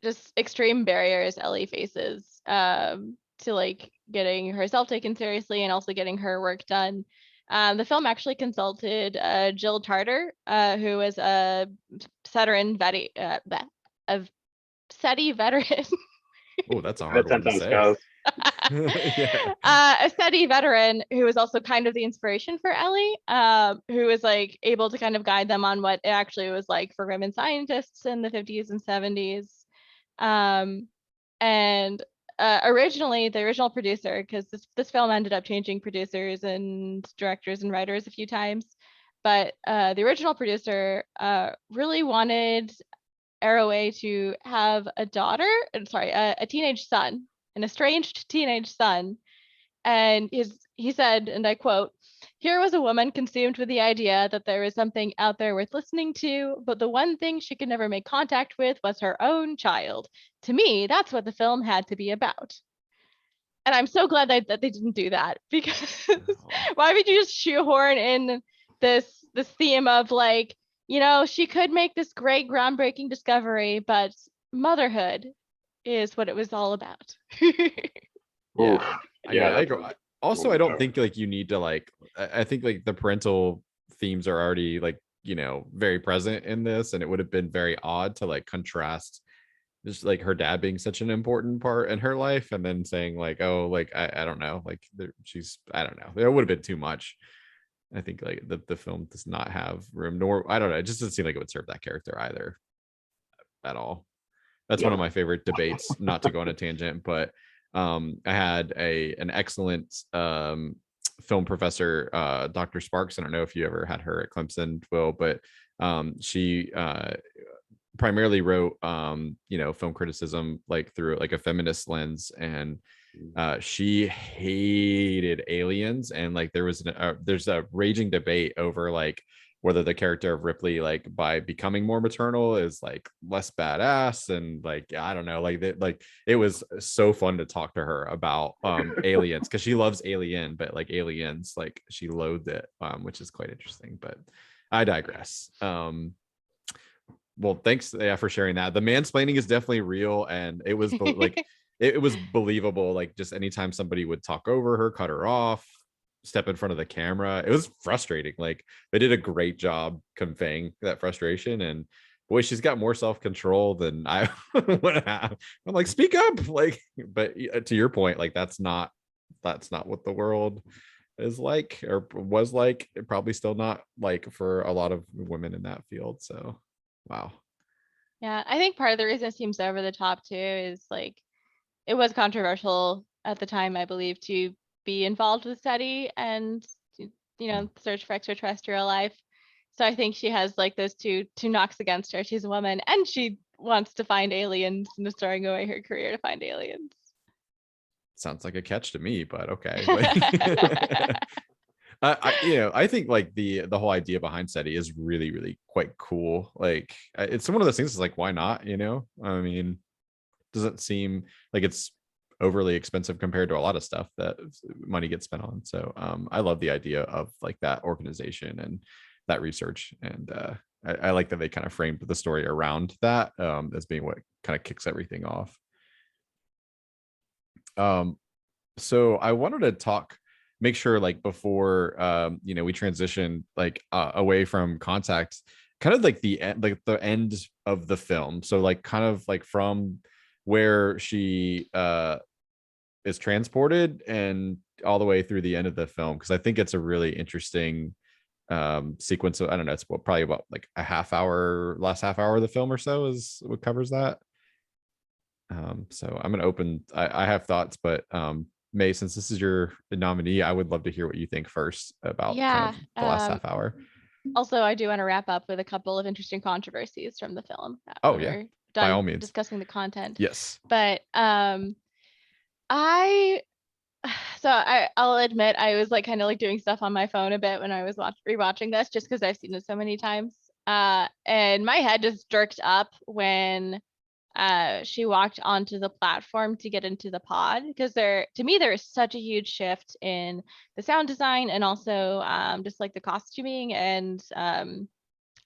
just extreme barriers Ellie faces to like getting herself taken seriously and also getting her work done. The film actually consulted Jill Tarter, who is a veteran, a SETI veteran. Oh, that's a At hard 10 one to times say. fast. Yeah. A SETI veteran who is also kind of the inspiration for Ellie, who was like able to kind of guide them on what it actually was like for women scientists in the 50s and 70s. And originally, the original producer, because this film ended up changing producers and directors and writers a few times, but the original producer really wanted Arroway to have a daughter, a teenage son, an estranged teenage son. And he said, and I quote, "Here was a woman consumed with the idea that there was something out there worth listening to, but the one thing she could never make contact with was her own child. To me, that's what the film had to be about." And I'm so glad that they didn't do that, because Oh. why would you just shoehorn in this theme of like, she could make this great groundbreaking discovery, but motherhood is what it was all about. Yeah. Oof. I Yeah, mean, that's also I don't think like you need to like I think like the parental themes are already like, very present in this, and it would have been very odd to like contrast just like her dad being such an important part in her life and then saying like, oh, like I don't know, like she's, I don't know, it would have been too much. I think like the film does not have room, nor I don't know, it just doesn't seem like it would serve that character either at all. That's one yeah. of my favorite debates, not to go on a tangent, but I had an excellent film professor, Dr. Sparks. I don't know if you ever had her at Clemson, Will, but she primarily wrote film criticism like through like a feminist lens, and she hated aliens, and like there's a raging debate over like whether the character of Ripley, like by becoming more maternal, is like less badass, and like I don't know, like like it was so fun to talk to her about aliens, because she loves Alien, but like aliens, like she loathed it, which is quite interesting. But I digress. Well, thanks, yeah, for sharing that. The mansplaining is definitely real, and it was like it was believable. Like just anytime somebody would talk over her, cut her off, step in front of the camera, it was frustrating. Like they did a great job conveying that frustration, and boy, she's got more self-control than I would have. I'm like, speak up, like. But to your point, like that's not what the world is like or was like. Probably still not like for a lot of women in that field. So wow. Yeah, I think part of the reason it seems over the top too is like it was controversial at the time, I believe, to be involved with the study and search for extraterrestrial life. So I think she has like those two knocks against her. She's a woman and she wants to find aliens and is throwing away her career to find aliens. Sounds like a catch to me, but okay. Like, I think like the whole idea behind SETI is really, really quite cool. Like it's one of those things. Is like, why not? I mean, doesn't seem like it's overly expensive compared to a lot of stuff that money gets spent on. So I love the idea of like that organization and that research, and I like that they kind of framed the story around that as being what kind of kicks everything off. So I wanted to make sure like before we transition like away from Contact, kind of like the end of the film. So like kind of like from where she is transported and all the way through the end of the film, because I think it's a really interesting sequence of, I don't know, it's probably about like last half hour of the film or so is what covers that. So I'm gonna open. I have thoughts, but May, since this is your nominee, I would love to hear what you think first about kind Yeah. of the last half hour. Also, I do want to wrap up with a couple of interesting controversies from the film Oh when yeah, we're by all done means. discussing the content. Yes. But I I'll admit I was like kind of like doing stuff on my phone a bit when I was rewatching this, just because I've seen it so many times. And my head just jerked up when she walked onto the platform to get into the pod, because there is such a huge shift in the sound design and also just like the costuming and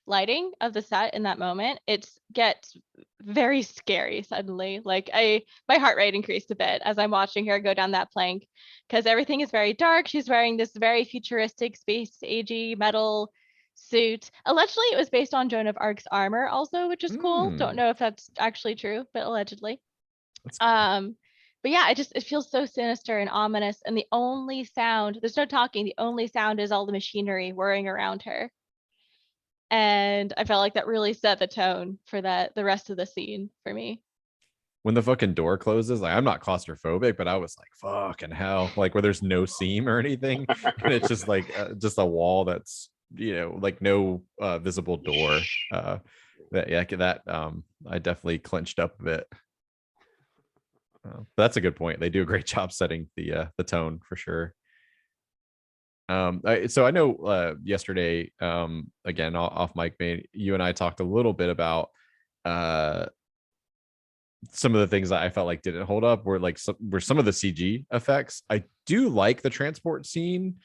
lighting of the set in that moment. It gets very scary suddenly. Like my heart rate increased a bit as I'm watching her go down that plank, because everything is very dark. She's wearing this very futuristic space agey metal suit. Allegedly it was based on Joan of Arc's armor also, which is cool. Don't know if that's actually true, but allegedly. That's cool. But yeah, it feels so sinister and ominous, and the only sound, there's no talking, the only sound is all the machinery whirring around her. And I felt like that really set the tone for the rest of the scene for me. When the fucking door closes, like I'm not claustrophobic, but I was like, fucking hell, like where there's no seam or anything, and it's just like just a wall that's like no visible door. That I definitely clenched up a bit. That's a good point. They do a great job setting the tone for sure. So I know yesterday, again off mic, you and I talked a little bit about some of the things that I felt like didn't hold up were like some of the CG effects. I do like the transport scene,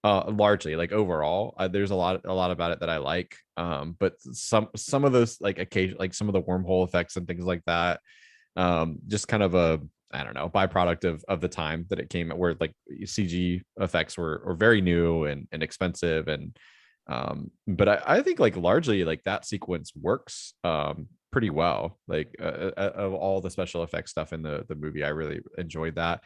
Largely, like overall, there's a lot about it that I like. But some of those, like occasion, like some of the wormhole effects and things like that, just kind of a, I don't know, byproduct of the time that it came at, where like CG effects were very new and expensive. And but I think like largely like that sequence works pretty well. Like of all the special effects stuff in the movie, I really enjoyed that.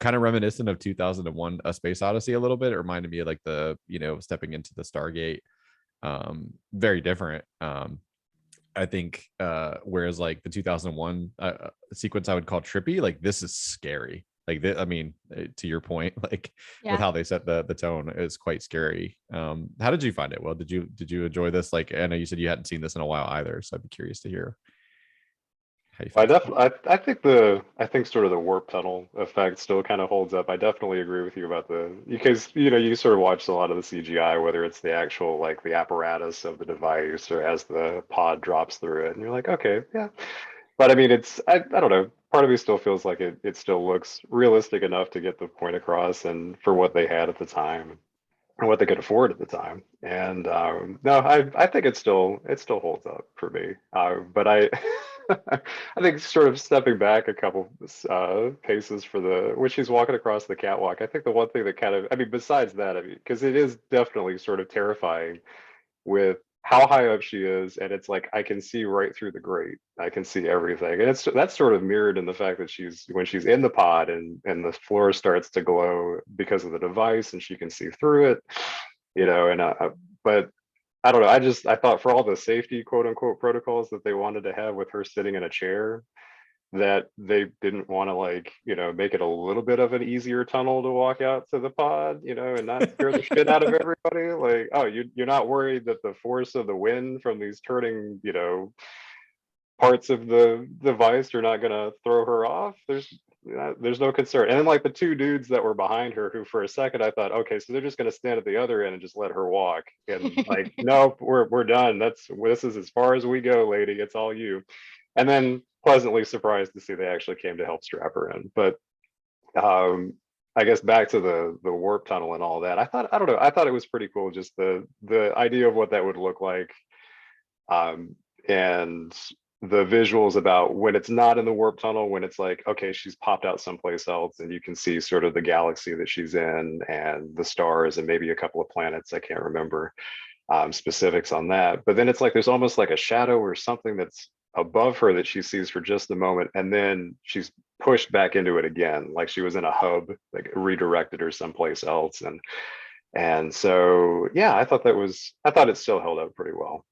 Kind of reminiscent of 2001 A Space Odyssey a little bit. It reminded me of like the, stepping into the Stargate. Very different. I think whereas like the 2001 sequence I would call trippy, like this is scary. Like I mean, to your point, like with Yeah. how they set the tone is quite scary. How did you find it? Well, did you enjoy this? Like, I know you said you hadn't seen this in a while either, so I'd be curious to hear how you I felt. definitely, I think sort of the warp tunnel effect still kind of holds up. I definitely agree with you about because you sort of watch a lot of the CGI, whether it's the actual like the apparatus of the device or as the pod drops through it, and you're like, okay, yeah. But I mean, I don't know. Part of me still feels like it still looks realistic enough to get the point across, and for what they had at the time and what they could afford at the time. And no, I think it still holds up for me. But I I think sort of stepping back a couple paces for when she's walking across the catwalk, I think the one thing that kind of, I mean, besides that, I mean, because it is definitely sort of terrifying with how high up she is, and it's like I can see right through the grate. I can see everything, and that's sort of mirrored in the fact that when she's in the pod and the floor starts to glow because of the device, and she can see through it, And but I don't know. I thought for all the safety quote unquote protocols that they wanted to have with her sitting in a chair, that they didn't want to like make it a little bit of an easier tunnel to walk out to the pod, and not scare the shit out of everybody. Like, oh, you're not worried that the force of the wind from these turning parts of the device are not going to throw her off. There's no concern. And then like the two dudes that were behind her, who for a second I thought, okay, so they're just going to stand at the other end and just let her walk, and like, nope, we're done. This is as far as we go, lady. It's all you. And then pleasantly surprised to see they actually came to help strap her in. But I guess back to the warp tunnel and all that. I don't know. I thought it was pretty cool, just the idea of what that would look like, and the visuals about when it's not in the warp tunnel, when it's like, okay, she's popped out someplace else, and you can see sort of the galaxy that she's in and the stars and maybe a couple of planets. I can't remember specifics on that. But then it's like there's almost like a shadow or something that's above her that she sees for just a moment, and then she's pushed back into it again, like she was in a hub, like redirected her someplace else. And so yeah, I thought it still held up pretty well.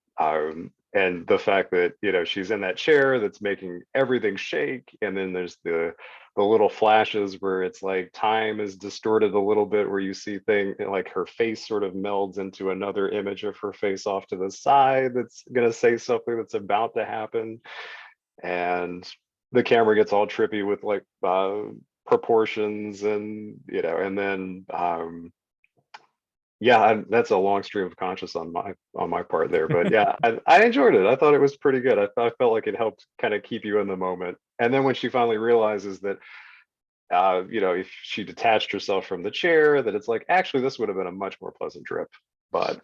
And the fact that she's in that chair that's making everything shake, and then there's the little flashes where it's like time is distorted a little bit, where you see things like her face sort of melds into another image of her face off to the side that's going to say something that's about to happen, and the camera gets all trippy with like proportions, and and then yeah, that's a long stream of conscious on my part there, but yeah, I enjoyed it. I thought it was pretty good. I felt like it helped kind of keep you in the moment. And then when she finally realizes that, if she detached herself from the chair, that it's like, actually, this would have been a much more pleasant trip. But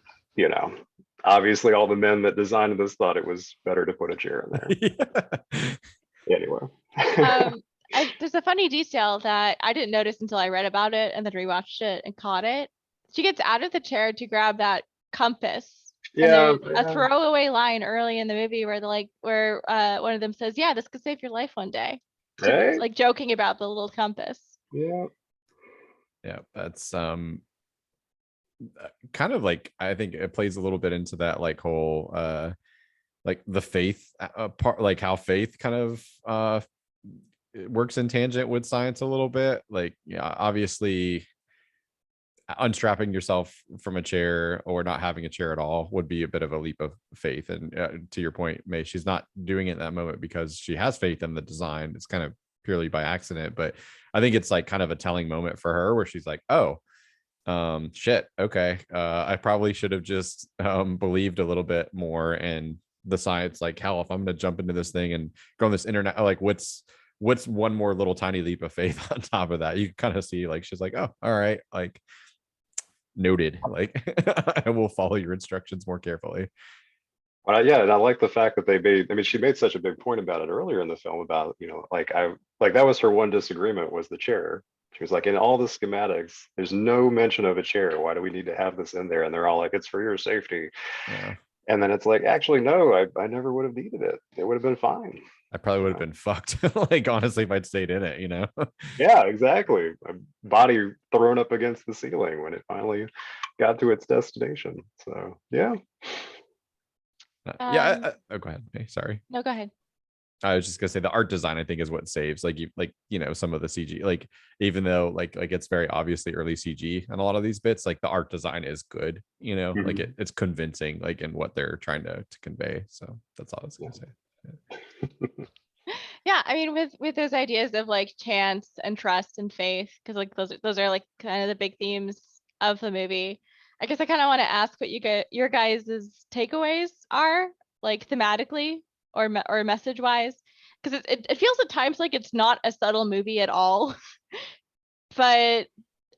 obviously, all the men that designed this thought it was better to put a chair in there. Yeah. Anyway. There's a funny detail that I didn't notice until I read about it and then rewatched it and caught it. She gets out of the chair to grab that compass. Yeah, and there's a throwaway line early in the movie where one of them says, "Yeah, this could save your life one day." hey? Like joking about the little compass. Yeah. Yeah, that's kind of like, I think it plays a little bit into that like whole like the faith part, like how faith kind of it works in tangent with science a little bit. Like, yeah, obviously unstrapping yourself from a chair or not having a chair at all would be a bit of a leap of faith. And to your point, May, she's not doing it in that moment because she has faith in the design. It's kind of purely by accident, but I think it's like kind of a telling moment for her where she's like, oh, shit, okay, I probably should have just believed a little bit more in the science. Like, hell, if I'm gonna jump into this thing and go on this internet, like what's one more little tiny leap of faith on top of that? You kind of see like she's like, oh, all right, like noted. Like, I will follow your instructions more carefully. Yeah, and I like the fact that they made, I mean, she made such a big point about it earlier in the film about, like that was her one disagreement was the chair. She was like, in all the schematics, there's no mention of a chair. Why do we need to have this in there? And they're all like, it's for your safety. Yeah. And then it's like, actually, no, I never would have needed it. It would have been fine. I probably would have been fucked. Like, honestly, if I'd stayed in it, you know? Yeah, exactly. A body thrown up against the ceiling when it finally got to its destination. So yeah. Yeah. Oh, go ahead. Okay, sorry. No, go ahead. I was just gonna say the art design I think is what saves some of the CG, like even though like it's very obviously early CG and a lot of these bits, like the art design is good, like it's convincing like in what they're trying to convey. So that's all I was gonna say. Yeah. Yeah, I mean, with those ideas of like chance and trust and faith, because like those are like kind of the big themes of the movie. I guess I kind of want to ask what your guys' takeaways are, like thematically or message wise, because it feels at times like it's not a subtle movie at all, but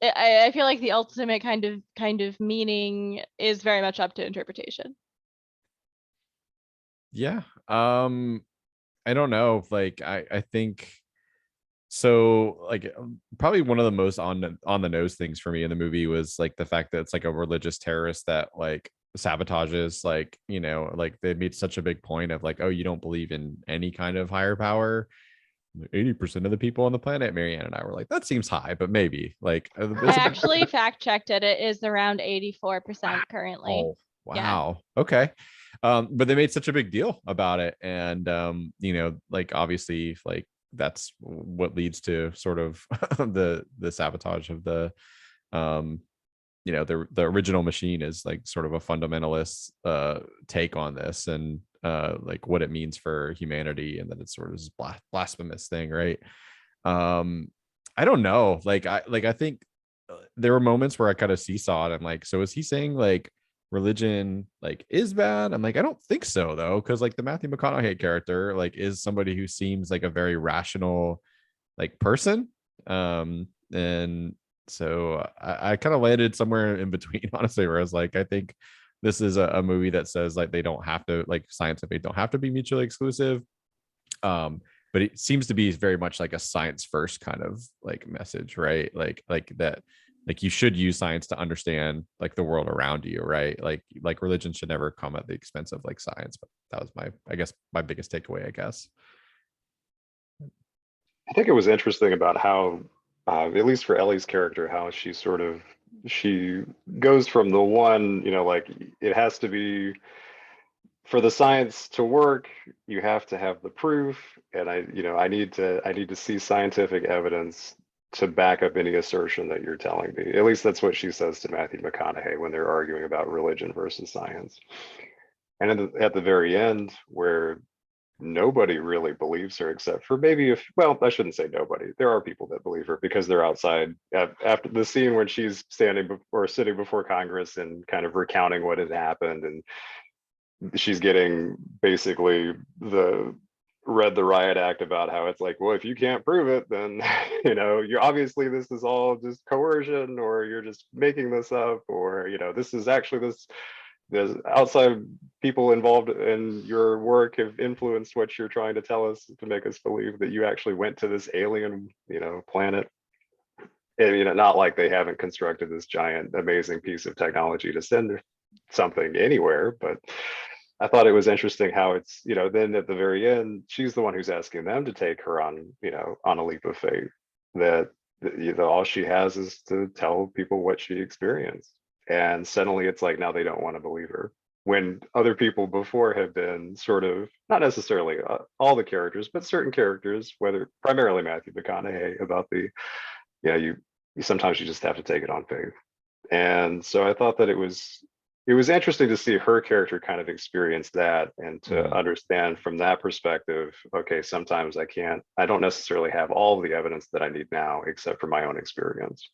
I feel like the ultimate kind of meaning is very much up to interpretation. Yeah. I don't know. Like I think so. Like probably one of the most on the nose things for me in the movie was like the fact that it's like a religious terrorist that like sabotages, like like they made such a big point of like, oh, you don't believe in any kind of higher power. 80% of the people on the planet. Marianne and I were like, that seems high, but maybe like I actually fact checked it. It is around 84% currently. Oh, wow. Yeah. Okay. But they made such a big deal about it. And like obviously like that's what leads to sort of the sabotage of the the original machine is like sort of a fundamentalist take on this and like what it means for humanity, and that it's sort of this blasphemous thing, right? I don't know. I think there were moments where I kind of seesawed. I'm like, so is he saying like religion like is bad? I'm like, I don't think so though, because like the Matthew McConaughey character like is somebody who seems like a very rational like person. And so I kind of landed somewhere in between, honestly, where I was like, I think this is a movie that says like they don't have to, like science and faith don't have to be mutually exclusive. But it seems to be very much like a science first kind of like message, right? Like that, like you should use science to understand like the world around you, right? Like religion should never come at the expense of like science. But that was my biggest takeaway, I guess. I think it was interesting about how, at least for Ellie's character, how she goes from the one, like it has to be for the science to work, you have to have the proof, and I need to see scientific evidence to back up any assertion that you're telling me. At least that's what she says to Matthew McConaughey when they're arguing about religion versus science. And at the very end, where nobody really believes her except for maybe well, I shouldn't say nobody. There are people that believe her because they're outside after the scene when she's sitting before Congress and kind of recounting what had happened, and she's getting basically read the riot act about how it's like, well, if you can't prove it, then you're obviously this is all just coercion, or you're just making this up, or this is actually there's outside people involved in your work have influenced what you're trying to tell us to make us believe that you actually went to this alien planet. And not like they haven't constructed this giant amazing piece of technology to send something anywhere, but I thought it was interesting how it's then at the very end she's the one who's asking them to take her on on a leap of faith, that all she has is to tell people what she experienced. And suddenly it's like now they don't want to believe her, when other people before have been sort of, not necessarily all the characters, but certain characters, whether primarily Matthew McConaughey, about the you sometimes you just have to take it on faith. And so I thought that it was interesting to see her character kind of experience that, and to understand from that perspective, okay, sometimes I don't necessarily have all the evidence that I need now except for my own experience.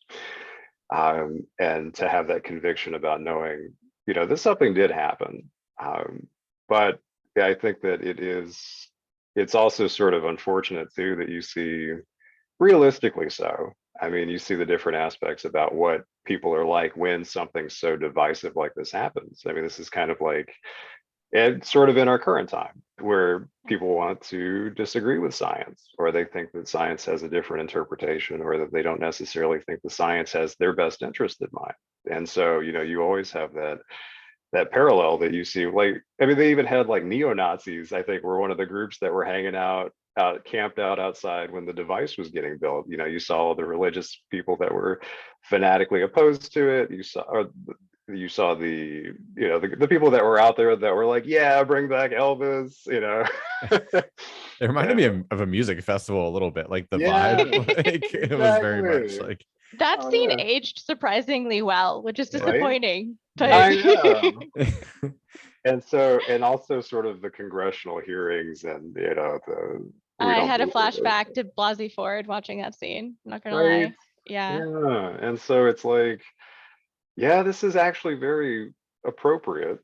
And to have that conviction about knowing, this something did happen. But I think that it's also sort of unfortunate too that you see, realistically so, I mean, you see the different aspects about what people are like when something so divisive like this happens. I mean, this is kind of like, and sort of in our current time where people want to disagree with science, or they think that science has a different interpretation, or that they don't necessarily think the science has their best interest in mind. And so, you know, you always have that parallel that you see. Like, I mean, they even had like neo-Nazis, I think, were one of the groups that were hanging out camped out outside when the device was getting built. You know, you saw the religious people that were fanatically opposed to it. You saw the, you know, the people that were out there that were like, yeah, bring back Elvis, you know. It reminded me of a music festival a little bit, like the Yeah, vibe. Like it was very much exactly. like, That Oh scene yeah, aged surprisingly well, which is Yeah. right. disappointing. I But know. And so, and also sort of the congressional hearings, and you know, the we I don't had a believe it, flashback to Blasey Ford watching that scene. I'm not gonna right? lie. Yeah. Yeah. And so it's like, yeah, this is actually very appropriate,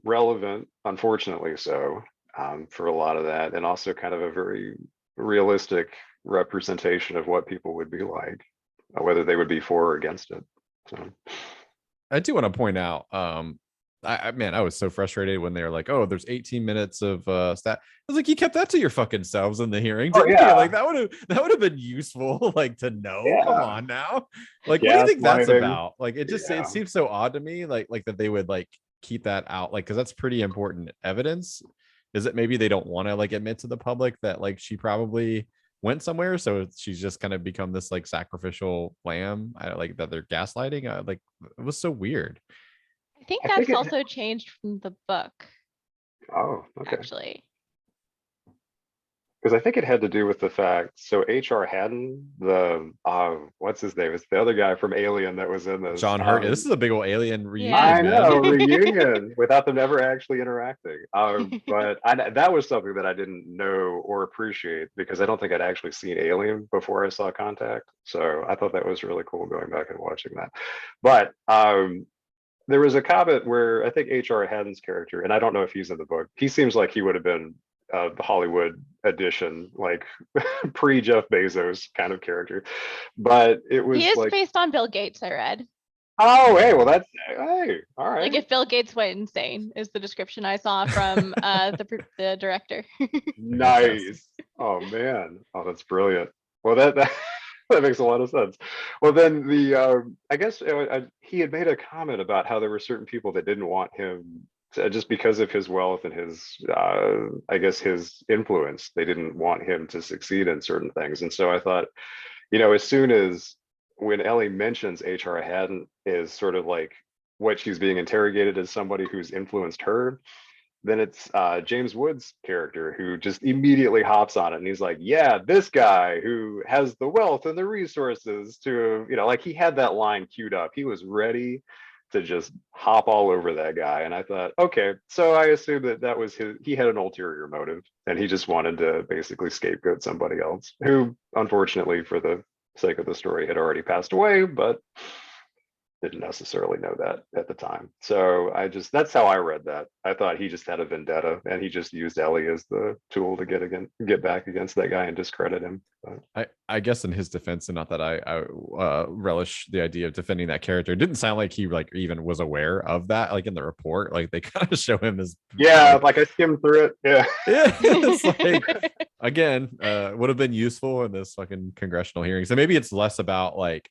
relevant, unfortunately so, for a lot of that, and also kind of a very realistic representation of what people would be like, whether they would be for or against it. So, I do want to point out, man, I was so frustrated when they were like, "Oh, there's 18 minutes of stat." I was like, "You kept that to your fucking selves in the hearing, oh didn't you? yeah, Like that would have been useful, like to know. Come yeah, on now, like what do you think that's gaslighting, about? Like it yeah. seems so odd to me, like that they would like keep that out, like because that's pretty important evidence. Is it maybe they don't want to like admit to the public that like she probably went somewhere, so she's just kind of become this like sacrificial lamb? Like that they're gaslighting. Like it was so weird. I think I think that's it. also changed from the book, Oh, okay. actually. Because I think it had to do with the fact. So H.R. Haddon, the what's his name? It's the other guy from Alien that was in this. John Hurt. This is a big old alien Yeah. reunion, I know, man. reunion without them ever actually interacting. But that was something that I didn't know or appreciate, because I don't think I'd actually seen Alien before I saw Contact. So I thought that was really cool going back and watching that. But there was a comment where I think H.R. Haddon's character, and I don't know if he's in the book, he seems like he would have been the Hollywood edition, like pre Jeff Bezos kind of character. But it He was is like, based on Bill Gates, I read. oh, hey, well, that's, hey, all right. Like if Bill Gates went insane is the description I saw from the director. Nice. Oh man. Oh, that's brilliant. Well, that that makes a lot of sense. Well, then I guess he had made a comment about how there were certain people that didn't want him just because of his wealth and his, I guess, his influence. They didn't want him to succeed in certain things. And so I thought, you know, as soon as when Ellie mentions H.R. Haddon is sort of like what she's being interrogated as somebody who's influenced her, then it's James Woods' character who just immediately hops on it, and he's like, yeah, this guy who has the wealth and the resources to, you know, like he had that line queued up. He was ready to just hop all over that guy. And I thought, okay, so I assumed that was he had an ulterior motive, and he just wanted to basically scapegoat somebody else who, unfortunately, for the sake of the story, had already passed away, but didn't necessarily know that at the time. So that's how I read that. I thought he just had a vendetta, and he just used Ellie as the tool to get back against that guy and discredit him. But I guess in his defense, and not that I relish the idea of defending that character, it didn't sound like he like even was aware of that. Like in the report, like they kind of show him as yeah, like I skimmed through it. Yeah. yeah, it's like again, would have been useful in this fucking congressional hearing. So maybe it's less about like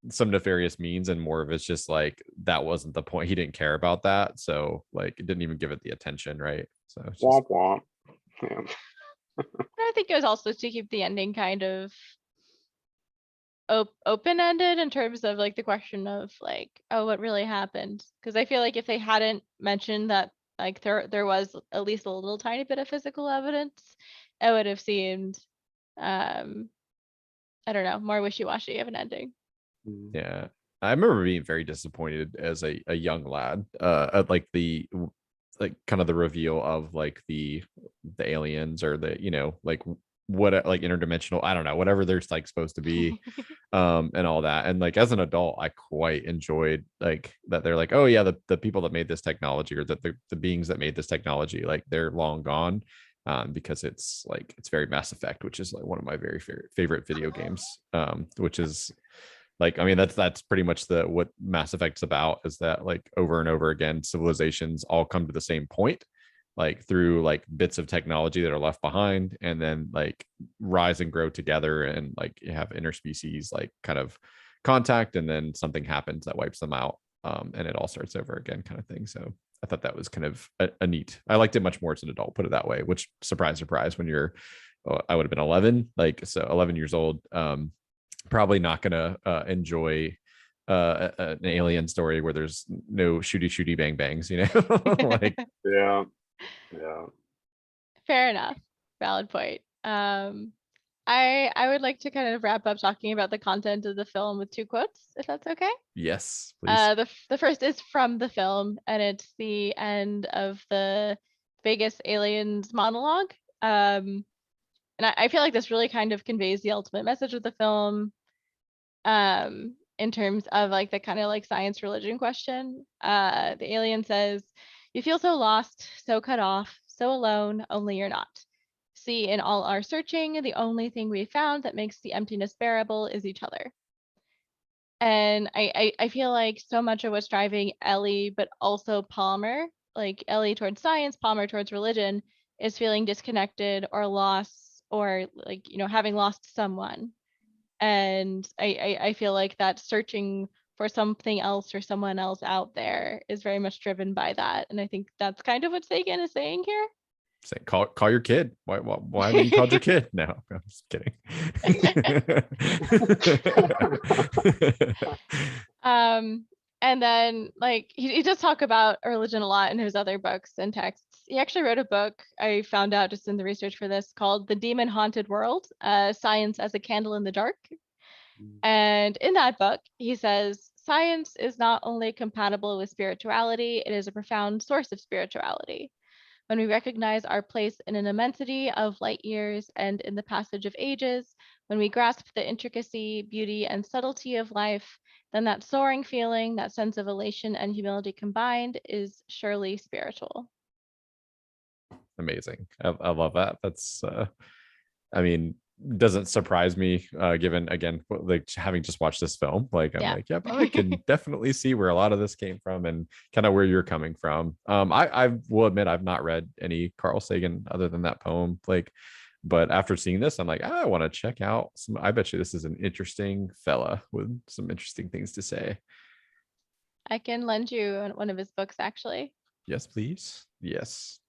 some nefarious means and more of it's just like that wasn't the point. He didn't care about that, so like it didn't even give it the attention, right? So it's just Womp womp. Yeah. I think it was also to keep the ending kind of open-ended in terms of like the question of like, oh, what really happened? Because I feel like if they hadn't mentioned that like there was at least a little tiny bit of physical evidence, it would have seemed I don't know, more wishy-washy of an ending. yeah. I remember being very disappointed as a young lad at like the like kind of the reveal of like the aliens, or the, you know, like what like interdimensional, I don't know, whatever they're like supposed to be, and all that. And like as an adult, I quite enjoyed like that they're like, oh yeah, the people that made this technology, or that the beings that made this technology, like they're long gone, because it's like it's very Mass Effect, which is like one of my very favorite video games, which is Like, I mean, that's pretty much what Mass Effect's about, is that like over and over again, civilizations all come to the same point, like through like bits of technology that are left behind, and then like rise and grow together, and like you have interspecies like kind of contact, and then something happens that wipes them out, and it all starts over again, kind of thing. So I thought that was kind of a neat. I liked it much more as an adult, put it that way. Which, surprise, surprise, when you're, I would have been 11, like, so 11 years old. Probably not gonna enjoy an alien story where there's no shooty bang bangs, you know. Like, Yeah. Fair enough. Valid point. I would like to kind of wrap up talking about the content of the film with 2 quotes, if that's okay. yes, please. The first is from the film, and it's the end of the Vegas aliens monologue. And I feel like this really kind of conveys the ultimate message of the film, in terms of like the kind of like science religion question. The alien says, "You feel so lost, so cut off, so alone, only you're not. See, in all our searching, the only thing we found that makes the emptiness bearable is each other." And I feel like so much of what's driving Ellie, but also Palmer, like Ellie towards science, Palmer towards religion, is feeling disconnected or lost, or like, having lost someone. And I feel like that searching for something else or someone else out there is very much driven by that. And I think that's kind of what Sagan is saying here. Say, call your kid. Why haven't you called your kid? No, I'm just kidding. And then like he does talk about religion a lot in his other books and texts. He actually wrote a book, I found out just in the research for this, called The Demon Haunted World, Science as a Candle in the Dark. And in that book, he says, science is not only compatible with spirituality, it is a profound source of spirituality. When we recognize our place in an immensity of light years and in the passage of ages, when we grasp the intricacy, beauty, and subtlety of life, then that soaring feeling, that sense of elation and humility combined, is surely spiritual. Amazing. I love that. That's I mean, doesn't surprise me, given, again, like having just watched this film. Like, I'm like, yep, I can definitely see where a lot of this came from, and kind of where you're coming from. I will admit I've not read any Carl Sagan other than that poem, like, but after seeing this, I'm like, I want to check out some. I bet you this is an interesting fella with some interesting things to say. I can lend you one of his books, actually. Yes, please. Yes.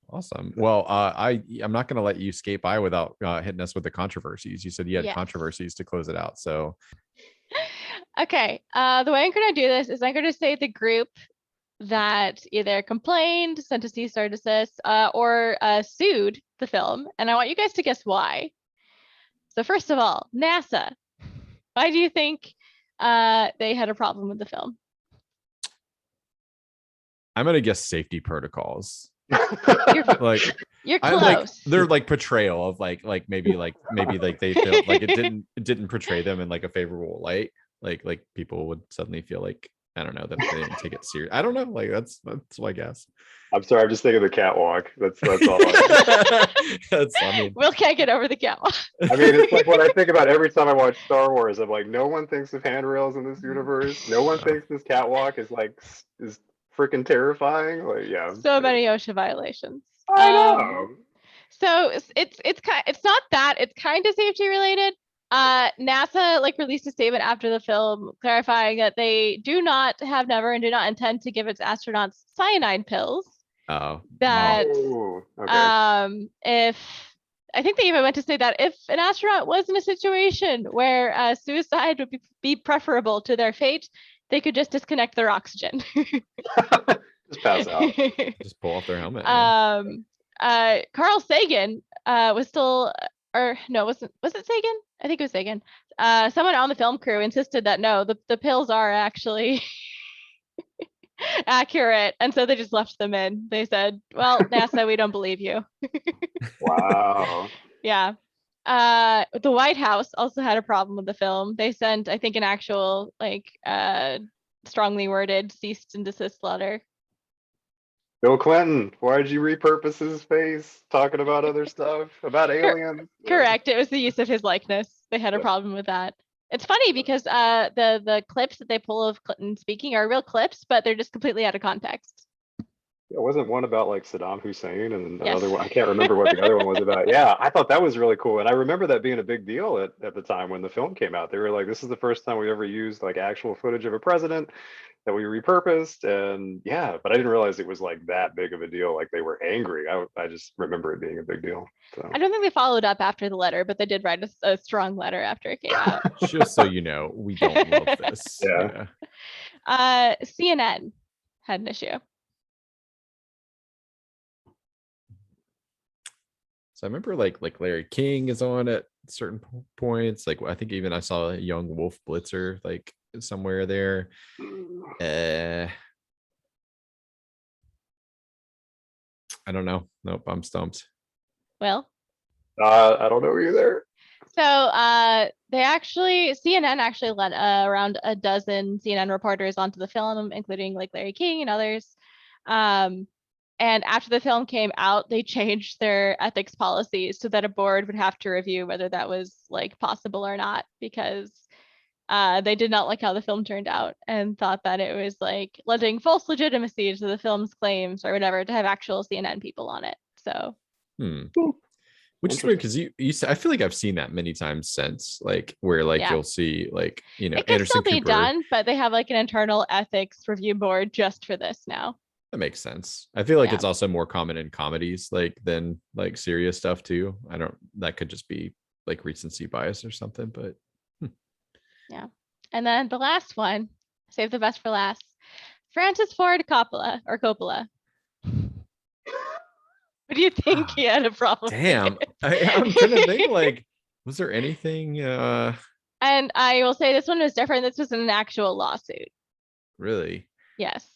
Awesome. Well, I'm not going to let you skate by without hitting us with the controversies. You said you had controversies to close it out. So, okay. The way I'm going to do this is I'm going to say the group that either complained, sent a cease or desist, or sued the film, and I want you guys to guess why. So first of all, NASA. Why do you think they had a problem with the film? I'm going to guess safety protocols. You're close. Like, they're like portrayal of like maybe they feel like it didn't portray them in like a favorable light. Like people would suddenly feel like, I don't know, that they didn't take it serious. I don't know. Like that's what I guess. I'm sorry, I'm just thinking of the catwalk. That's all. I mean, Will can't get over the catwalk. I mean, it's like what I think about every time I watch Star Wars. I'm like, no one thinks of handrails in this universe. No one thinks this catwalk is freaking terrifying. Like, yeah. So many OSHA violations. I know. So it's not that, it's kind of safety related. NASA released a statement after the film clarifying that they do not have never and do not intend to give its astronauts cyanide pills. Oh. That okay. if I think they even went to say that if an astronaut was in a situation where suicide would be preferable to their fate, they could just disconnect their oxygen. Just pass out. Just pull off their helmet. Carl Sagan was still, or no, was it Sagan? I think it was Sagan. Someone on the film crew insisted that no, the pills are actually accurate, and so they just left them in. They said, well, NASA, we don't believe you. Wow. Yeah. The White House also had a problem with the film. They sent, I think, an actual strongly worded cease and desist letter. Bill Clinton, why did you repurpose his face? Talking about other stuff, about Cor- aliens. Correct. It was the use of his likeness. They had a Yeah. problem with that. It's funny because the clips that they pull of Clinton speaking are real clips, but they're just completely out of context. It wasn't one about like Saddam Hussein and Yes. another one. I can't remember what the other one was about. Yeah, I thought that was really cool. And I remember that being a big deal at the time when the film came out. They were like, this is the first time we ever used like actual footage of a president that we repurposed. And yeah, but I didn't realize it was like that big of a deal. Like they were angry. I just remember it being a big deal. So I don't think they followed up after the letter, but they did write a strong letter after it came out. Just so you know, we don't love this. Yeah. CNN had an issue. So I remember like Larry King is on at certain points. Like I think even I saw a young Wolf Blitzer like somewhere there. I don't know. Nope, I'm stumped. Well, I don't know either. so CNN actually let around a dozen CNN reporters onto the film, including like Larry King and others. And after the film came out, they changed their ethics policies so that a board would have to review whether that was like possible or not, because they did not like how the film turned out and thought that it was like lending false legitimacy to the film's claims or whatever to have actual CNN people on it. So which is weird because I feel like I've seen that many times since, like where like Yeah. you'll see like, you know, it can Anderson still be Cooper. done, but they have like an internal ethics review board just for this now. That makes sense. I feel like Yeah. it's also more common in comedies like than like serious stuff too. That could just be like recency bias or something, but Yeah. And then the last one, save the best for last. Francis Ford Coppola or Coppola. What do you think he had a problem damn. with? I'm trying to think like, was there anything And I will say this one was different. This was an actual lawsuit. really? Yes.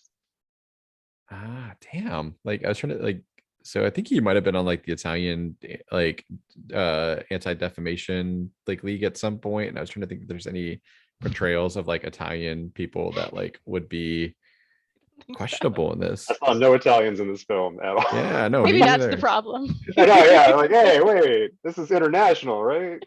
Damn. Like I was trying to like, so I think he might have been on like the Italian like anti-defamation like league at some point. And I was trying to think if there's any portrayals of like Italian people that like would be questionable in this. I saw no Italians in this film at all. Yeah, no, Maybe me that's neither. the problem. I know, yeah. Like, hey, wait, this is international, right?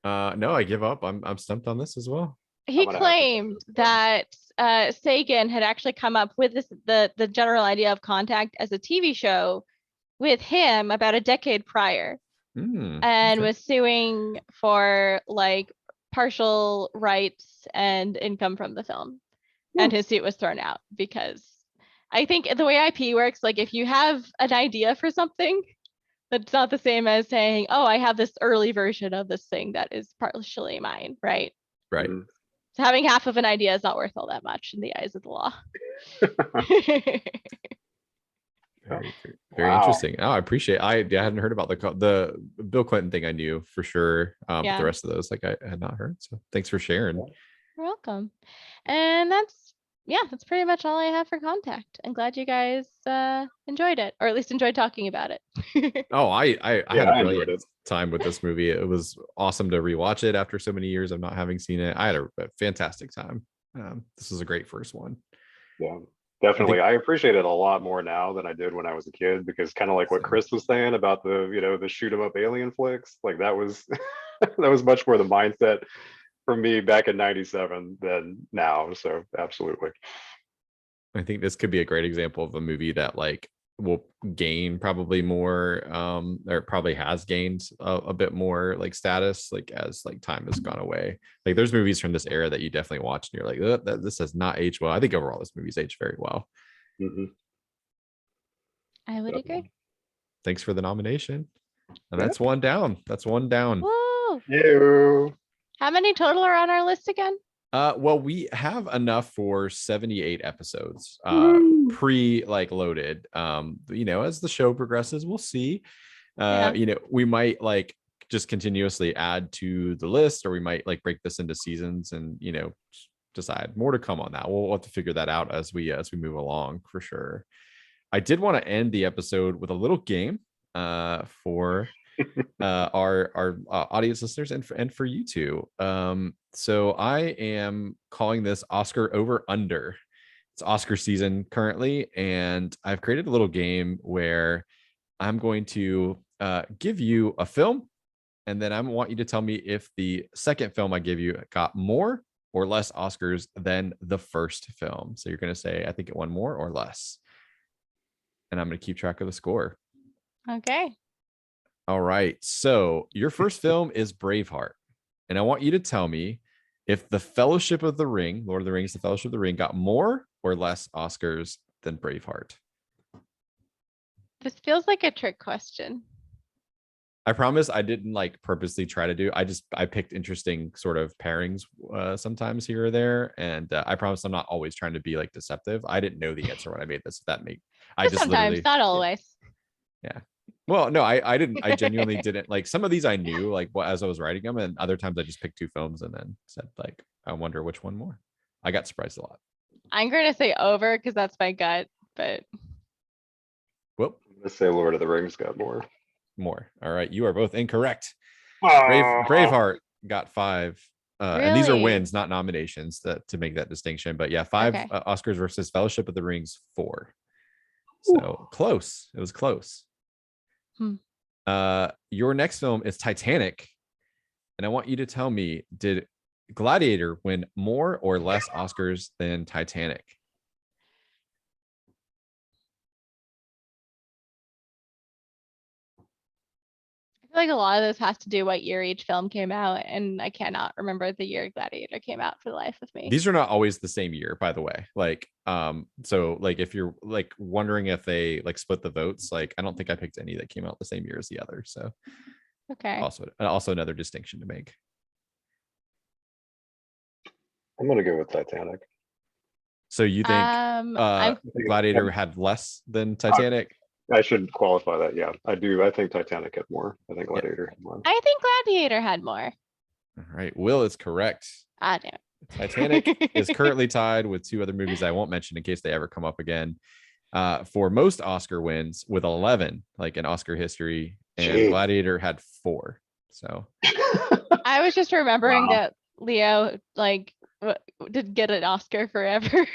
No, I give up. I'm stumped on this as well. He gonna have to claimed check this out. that Sagan had actually come up with the general idea of Contact as a TV show with him about a decade prior, and Okay. was suing for like partial rights and income from the film. And his suit was thrown out because I think the way IP works, like if you have an idea for something, that's not the same as saying, oh, I have this early version of this thing that is partially mine, right? Right. Mhm. So having half of an idea is not worth all that much in the eyes of the law. Very Wow. interesting. Oh, I appreciate. I hadn't heard about the Bill Clinton thing. I knew for sure. But Yeah. the rest of those, like I had not heard. So thanks for sharing. You're welcome. And that's pretty much all I have for Contact. I'm glad you guys enjoyed it, or at least enjoyed talking about it. Oh, I Yeah, had a I enjoyed brilliant it. time with this movie. It was awesome to rewatch it after so many years of not having seen it. I had a fantastic time. This was a great first one. Yeah, definitely. I appreciate it a lot more now than I did when I was a kid, because kind of like what Chris was saying about the shoot 'em up alien flicks, like that was that was much more the mindset for me back in '97 than now. So absolutely. I think this could be a great example of a movie that like will gain probably more or probably has gained a bit more like status like as like time has gone away. Like there's movies from this era that you definitely watch and you're like, this has not aged well. I think overall this movie's aged very well. Mhm. I would agree. Definitely. Thanks for the nomination. And Yeah. that's one down. That's one down. Woo! Ew. How many total are on our list again? Well, we have enough for 78 episodes, Woo. pre like loaded. As the show progresses, we'll see. Yeah. We might like just continuously add to the list, or we might like break this into seasons and decide. More to come on that. We'll have to figure that out as we move along for sure. I did want to end the episode with a little game for our audience listeners and for you two. So I am calling this Oscar over under. It's Oscar season currently, and I've created a little game where I'm going to give you a film, and then I want you to tell me if the second film I give you got more or less Oscars than the first film. So you're going to say, I think it won more or less. And I'm going to keep track of the score. Okay. All right. So your first film is Braveheart. And I want you to tell me if The Fellowship of the Ring, Lord of the Rings, The Fellowship of the Ring, got more or less Oscars than Braveheart. This feels like a trick question. I promise I didn't like purposely try to do. I picked interesting sort of pairings sometimes here or there, and I promise I'm not always trying to be like deceptive. I didn't know the answer when I made this. If that make I just Sometimes, literally not always. yeah. Well, no, I didn't. I genuinely didn't like some of these. I knew like as I was writing them, and other times I just picked two films and then said like I wonder which one more. I got surprised a lot. I'm going to say over because that's my gut, but Whoop, Let's say Lord of the Rings got more. more. All right, you are both incorrect. Oh. Braveheart got 5. And these are Really? wins, not nominations, to make that distinction. But yeah, 5 Okay. Oscars versus Fellowship of the Rings 4. So close. It was close. Hmm. Your next film is Titanic, and I want you to tell me: did Gladiator win more or less Oscars than Titanic? I feel like a lot of this has to do what year each film came out, and I cannot remember the year Gladiator came out for the life of me. These are not always the same year, by the way. Like, so like if you're like wondering if they like split the votes, like I don't think I picked any that came out the same year as the other. So Okay. also another distinction to make. I'm gonna go with Titanic. So you think I'm Gladiator had less than Titanic? I should qualify that. Yeah, I do. I think Titanic had more. I think Gladiator had more. I think Gladiator had more. All right, Will is correct. Ah, damn. Titanic is currently tied with 2 other movies I won't mention in case they ever come up again for most Oscar wins with 11, like in Oscar history, and Jeez. Gladiator had 4. So I was just remembering Wow. that Leo like did get an Oscar forever.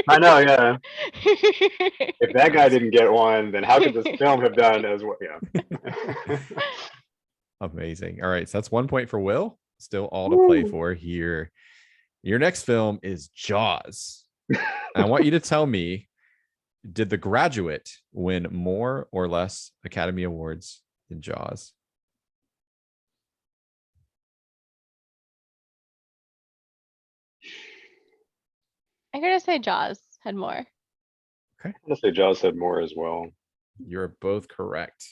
I know, yeah. If that guy didn't get one, then how could this film have done as well? Yeah. amazing. All right, so that's 1 point for Will. Still all to play for here. Your next film is Jaws. I want you to tell me, did The Graduate win more or less Academy Awards than Jaws? I'm gonna say Jaws had more. I'm gonna say Jaws had more as well. You're both correct.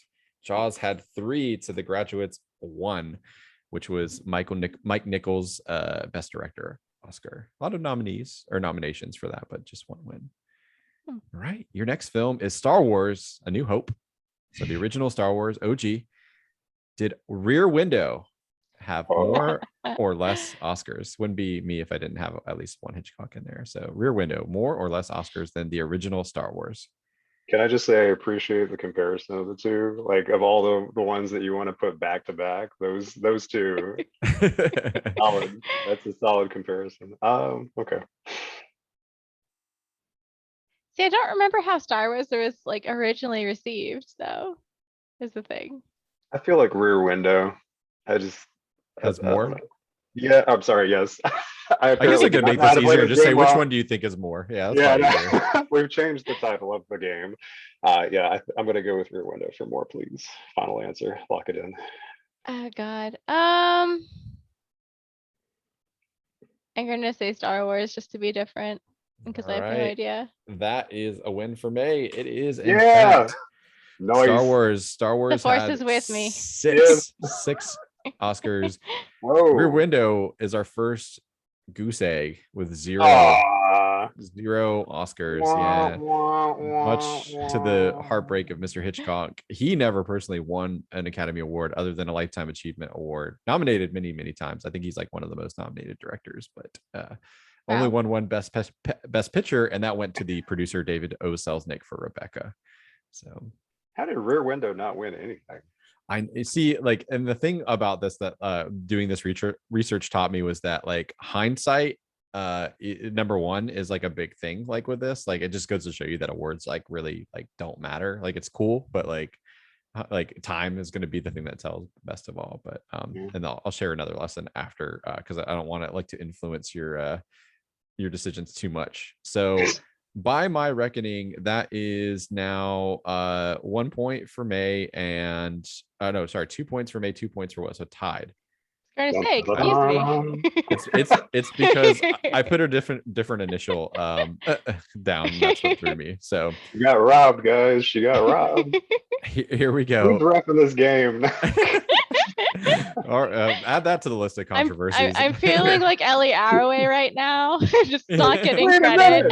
Jaws had 3 to The Graduate's 1, which was Mike Nichols' Best Director Oscar. A lot of nominees or nominations for that, but just 1 win. All right. Your next film is Star Wars: A New Hope. So the original Star Wars OG. Did Rear Window have more or less Oscars? Wouldn't be me if I didn't have at least 1 Hitchcock in there. So Rear Window, more or less Oscars than the original Star Wars? Can I just say I appreciate the comparison of the two? Like of all the ones that you want to put back to back, those two, solid. That's a solid comparison. Okay. See, I don't remember how Star Wars was like originally received, though, is the thing. I feel like Rear Window. Has I don't more? know. Yeah, I'm sorry. Yes. I guess I could make this easier and just say which one do you think is more? Yeah, that's yeah. We've changed the title of the game. Yeah, I'm gonna go with Rear Window for more, please. Final answer. Lock it in. Oh God. I'm gonna say Star Wars just to be different because I have no idea. That is a win for May. It is in Yeah. fact Nice. Star Wars The Force had is with me. six Oscars. Whoa. Rear Window is our first goose egg with 0 Oscars. Yeah. Much to the heartbreak of Mr. Hitchcock, he never personally won an Academy Award other than a Lifetime Achievement Award. Nominated many, many times. I think he's like one of the most nominated directors, but only won 1 best picture, and that went to the producer David O. Selznick for Rebecca. So how did Rear Window not win anything? I see, like, and the thing about this that doing this research taught me was that like hindsight number one is like a big thing, like with this, like it just goes to show you that awards like really like don't matter. Like it's cool, but like time is going to be the thing that tells best of all. But and I'll share another lesson after, because I don't want to like to influence your decisions too much. So by my reckoning, that is now 1 point for May, and no, sorry, 2 points for May, 2 points for what? So tied. Trying to say, excuse me. It's because I put a different initial down, and that's what threw me. So You got robbed, guys. She got robbed. here we Who's go. refing this game? Or add that to the list of controversies. I'm feeling like Ellie Arroway right now, just not getting Wait a credit.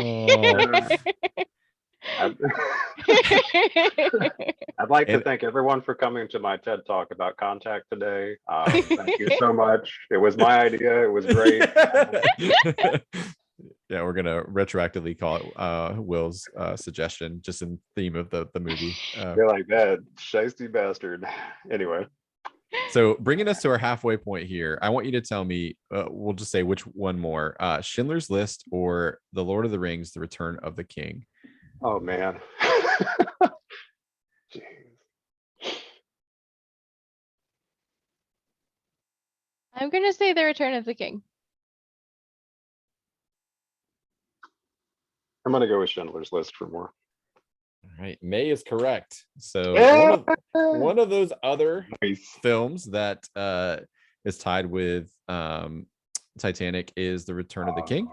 I'd like to thank everyone for coming to my TED Talk about Contact today. Thank you so much. It was my idea. It was great. Yeah, we're gonna retroactively call it Will's suggestion, just in theme of the movie. You're like that shiesty bastard. Anyway. So bringing us to our halfway point here, I want you to tell me, we'll just say which one more, Schindler's List or The Lord of the Rings, The Return of the King. Oh man. Jeez. I'm gonna say The Return of the King. I'm gonna go with Schindler's List for more. All right, May is correct. So Yeah! one of those other Nice. films that is tied with Titanic is The Return of the King.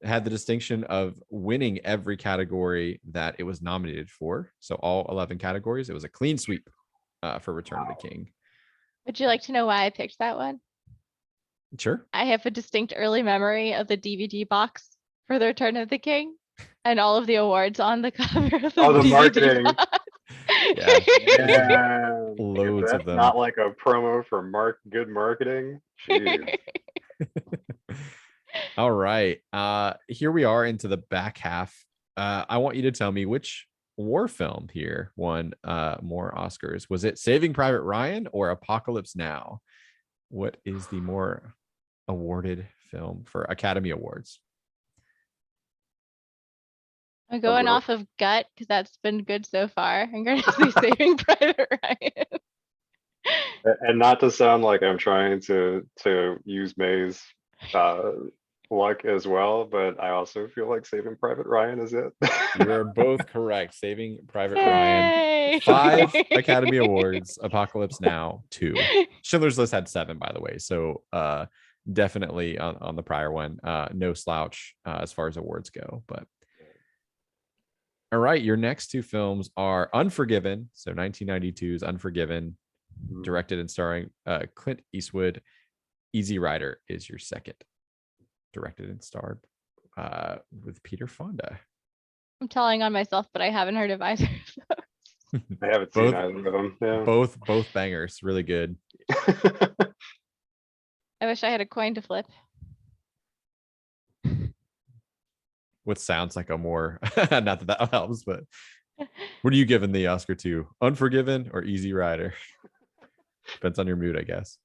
It had the distinction of winning every category that it was nominated for. So all 11 categories. It was a clean sweep for Return of the King. Would you like to know why I picked that one? Sure. I have a distinct early memory of the DVD box for The Return of the King and all of the awards on the cover of the Oh, the DVD marketing. box. Yeah. Loads If of that's them. not like a promo for good marketing. Jeez. All right. Here we are into the back half. I want you to tell me which war film here won more Oscars. Was it Saving Private Ryan or Apocalypse Now? What is the more awarded film for Academy Awards? I'm going off of gut because that's been good so far. I'm going to say Saving Private Ryan. And not to sound like I'm trying to use May's luck as well, but I also feel like Saving Private Ryan is it. You're both correct. Saving Private Yay! Ryan, 5 Academy Awards. Apocalypse Now, 2. Schindler's List had 7, by the way. So definitely on the prior one, no slouch as far as awards go. But all right, your next 2 films are Unforgiven. So 1992's Unforgiven, directed and starring Clint Eastwood. Easy Rider is your second, directed and starred with Peter Fonda. I'm telling on myself, but I haven't heard of either of those. I haven't seen either of them. Yeah. Both bangers, really good. I wish I had a coin to flip. What sounds like a more not that helps, but what are you giving the Oscar to? Unforgiven or Easy Rider? Depends on your mood, I guess.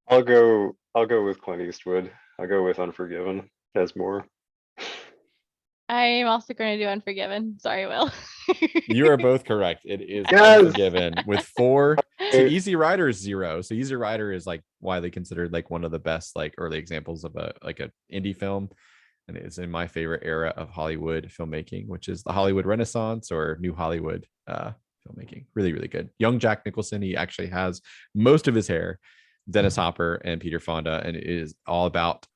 I'll go with Clint Eastwood. I'll go with Unforgiven as more. I'm also going to do Unforgiven. Sorry, Will. You are both correct. It is Yes! Unforgiven with 4. So Easy Rider is 0. So Easy Rider is like widely considered like one of the best like early examples of a indie film, and it is in my favorite era of Hollywood filmmaking, which is the Hollywood Renaissance or New Hollywood filmmaking. Really, really good. Young Jack Nicholson. He actually has most of his hair. Dennis Hopper and Peter Fonda, and it is all about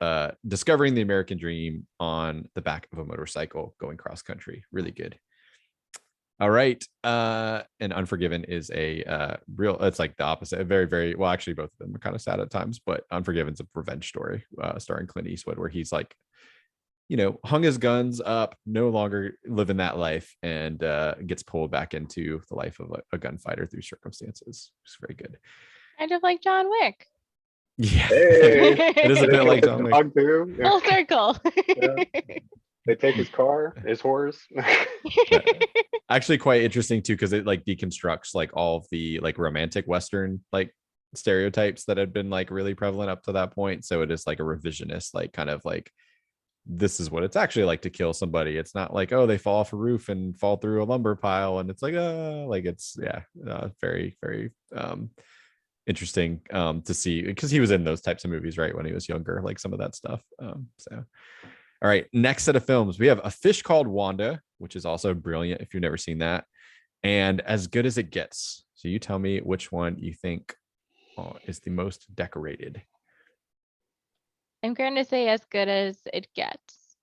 discovering the American dream on the back of a motorcycle going cross country. Really good. All right. And Unforgiven is a real, it's like the opposite. Very, very, well, actually both of them are kind of sad at times, but Unforgiven's a revenge story starring Clint Eastwood, where he's like, hung his guns up, no longer living that life, and gets pulled back into the life of a gunfighter through circumstances. It's very good. Kind of like John Wick. Yeah. Hey. It is a bit like John Wick. Too. Yeah. Full circle. Yeah. They take his car, his horse. Actually quite interesting too, because it like deconstructs like all of the like romantic Western like stereotypes that had been like really prevalent up to that point. So it is like a revisionist, like kind of like this is what it's actually like to kill somebody. It's not like, oh, they fall off a roof and fall through a lumber pile and it's like it's very, very interesting to see, because he was in those types of movies right when he was younger, like some of that stuff. So all right, next set of films, we have A Fish Called Wanda, which is also brilliant if you've never seen that, and As Good as It Gets. So you tell me which one you think is the most decorated. I'm going to say As Good as It Gets,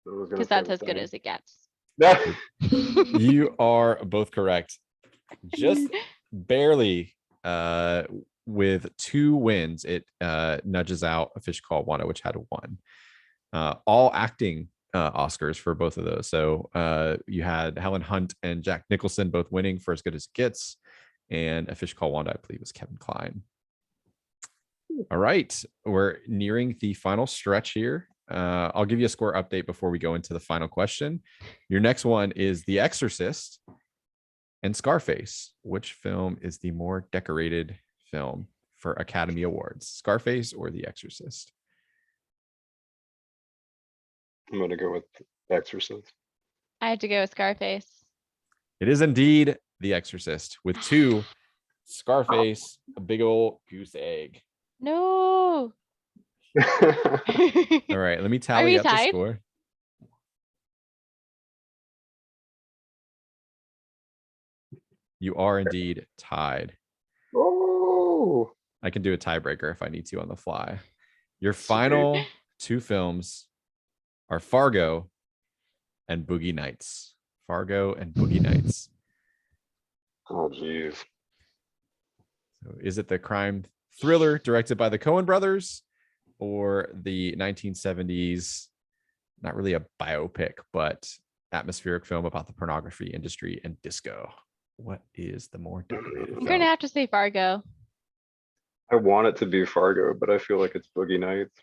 I was gonna because say that's the as good same. as it gets. You are both correct, just barely. With 2 wins, it nudges out A Fish Called Wanda, which had 1. All acting Oscars for both of those. So you had Helen Hunt and Jack Nicholson both winning for As Good as It Gets, and A Fish Called Wanda, I believe, was Kevin Kline. All right, we're nearing the final stretch here. I'll give you a score update before we go into the final question. Your next one is The Exorcist and Scarface. Which film is the more decorated film for Academy Awards, Scarface or The Exorcist? I'm gonna go with Exorcist. I had to go with Scarface. It is indeed The Exorcist with 2. Scarface, a big old goose egg. No. All right, let me tally we up the tied? score. You are indeed tied. Oh, I can do a tiebreaker if I need to on the fly. Your final 2 films are Fargo and Boogie Nights. Fargo and Boogie Nights. oh, geez. So is it the crime thriller directed by the Coen brothers, or the 1970s, not really a biopic, but atmospheric film about the pornography industry and disco? What is the more decorated I'm film? going to have to say Fargo. I want it to be Fargo, but I feel like it's Boogie Nights.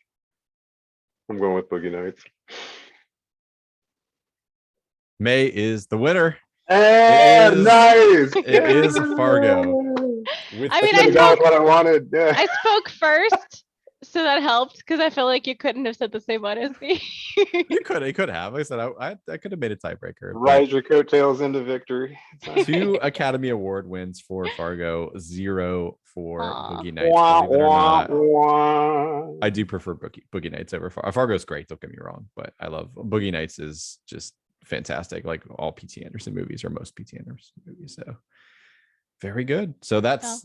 I'm going with Boogie Nights. May is the winner. And nice. It is Fargo. I mean, I got what I wanted. Yeah. I spoke first, so that helped, because I feel like you couldn't have said the same one as me. You could have. Like I said, I could have made a tiebreaker. Ride your coattails into victory. 2 Academy Award wins for Fargo, 0 for Boogie Nights. Wah, Believe it or wah, not, wah. I do prefer Boogie Nights over Fargo's great. Don't get me wrong, but I love Boogie Nights is just fantastic. Like all P.T. Anderson movies, or most P.T. Anderson movies. So very good. So that's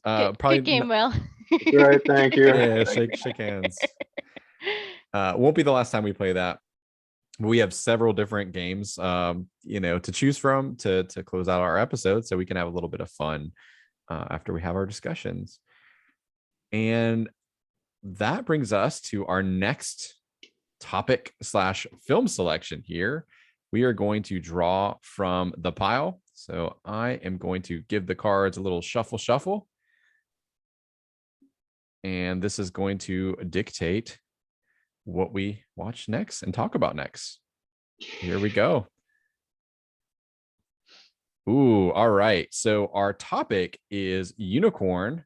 probably good game, Will. Right, thank you. Yeah, shake hands. Won't be the last time we play that. We have several different games to choose from to close out our episode, so we can have a little bit of fun after we have our discussions. And that brings us to our next topic / film selection here. We are going to draw from the pile. So I am going to give the cards a little shuffle. And this is going to dictate what we watch next and talk about next. Here we go. Ooh, all right. So our topic is unicorn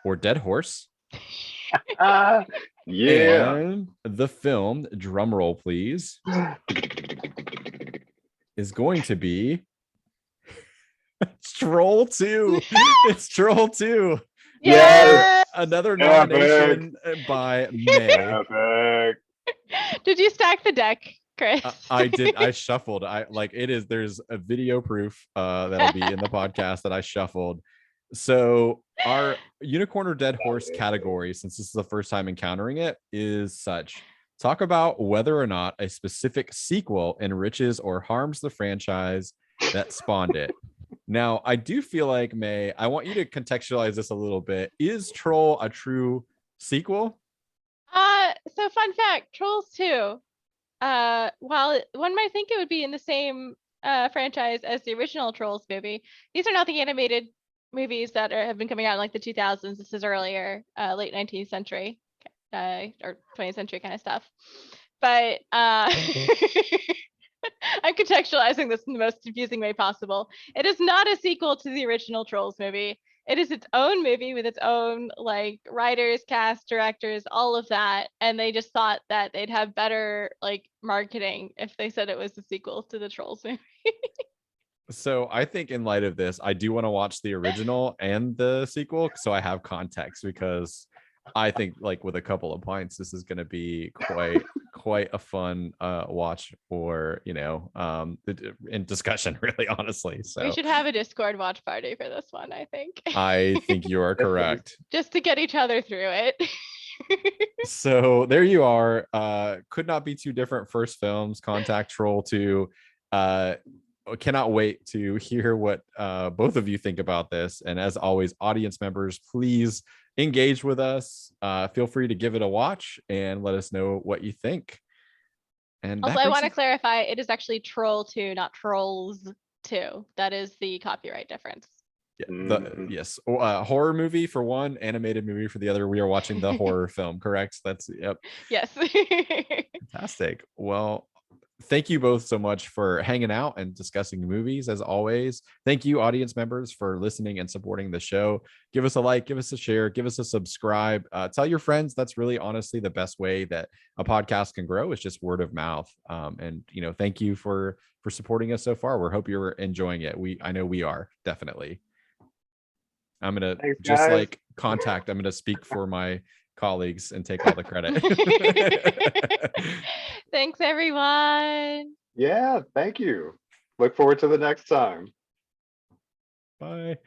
or dead horse. Yeah. And the film, drum roll please, is going to be Troll 2. It's Troll 2. Yeah. Another nomination by May. Epic. Did you stack the deck, Chris? I did. I shuffled. There's a video proof that'll be in the podcast that I shuffled. So our unicorn or dead horse category, since this is the first time encountering it, is such: talk about whether or not a specific sequel enriches or harms the franchise that spawned it. Now, I do feel like, May, I want you to contextualize this a little bit. Is Troll a true sequel? So fun fact, Trolls 2, while one might think it would be in the same franchise as the original Trolls movie, these are not the animated movies that have been coming out in like the 2000s. This is earlier, late 19th century or 20th century kind of stuff. But I'm contextualizing this in the most confusing way possible. It is not a sequel to the original Trolls movie. it is its own movie with its own like writers, cast, directors, all of that. And they just thought that they'd have better like marketing if they said it was a sequel to the Trolls movie. So I think in light of this, I do want to watch the original and the sequel so I have context, because I think like with a couple of pints, this is going to be quite a fun watch, or in discussion, really, honestly. We So should have a Discord watch party for this one, I think. I think you are correct. Just to get each other through it. So there you are. Could not be too different first films. Contact, Troll 2. Cannot wait to hear what both of you think about this. And as always, audience members, please engage with us. Feel free to give it a watch and let us know what you think. And Also, I want to clarify, it is actually Troll 2, not Trolls 2. That is the copyright difference. Yeah, yes, horror movie for one, animated movie for the other. We are watching the horror film, correct? That's yep. Yes. Fantastic. Well, thank you both so much for hanging out and discussing movies, as always. Thank you, audience members, for listening and supporting the show. Give us a like, give us a share, give us a subscribe. Tell your friends. That's really honestly the best way that a podcast can grow, is just word of mouth. And thank you for supporting us so far. We hope you're enjoying it. I know we are, definitely. I'm gonna like Contact. I'm gonna speak for my colleagues and take all the credit. Thanks, everyone. Yeah, thank you. Look forward to the next time. Bye.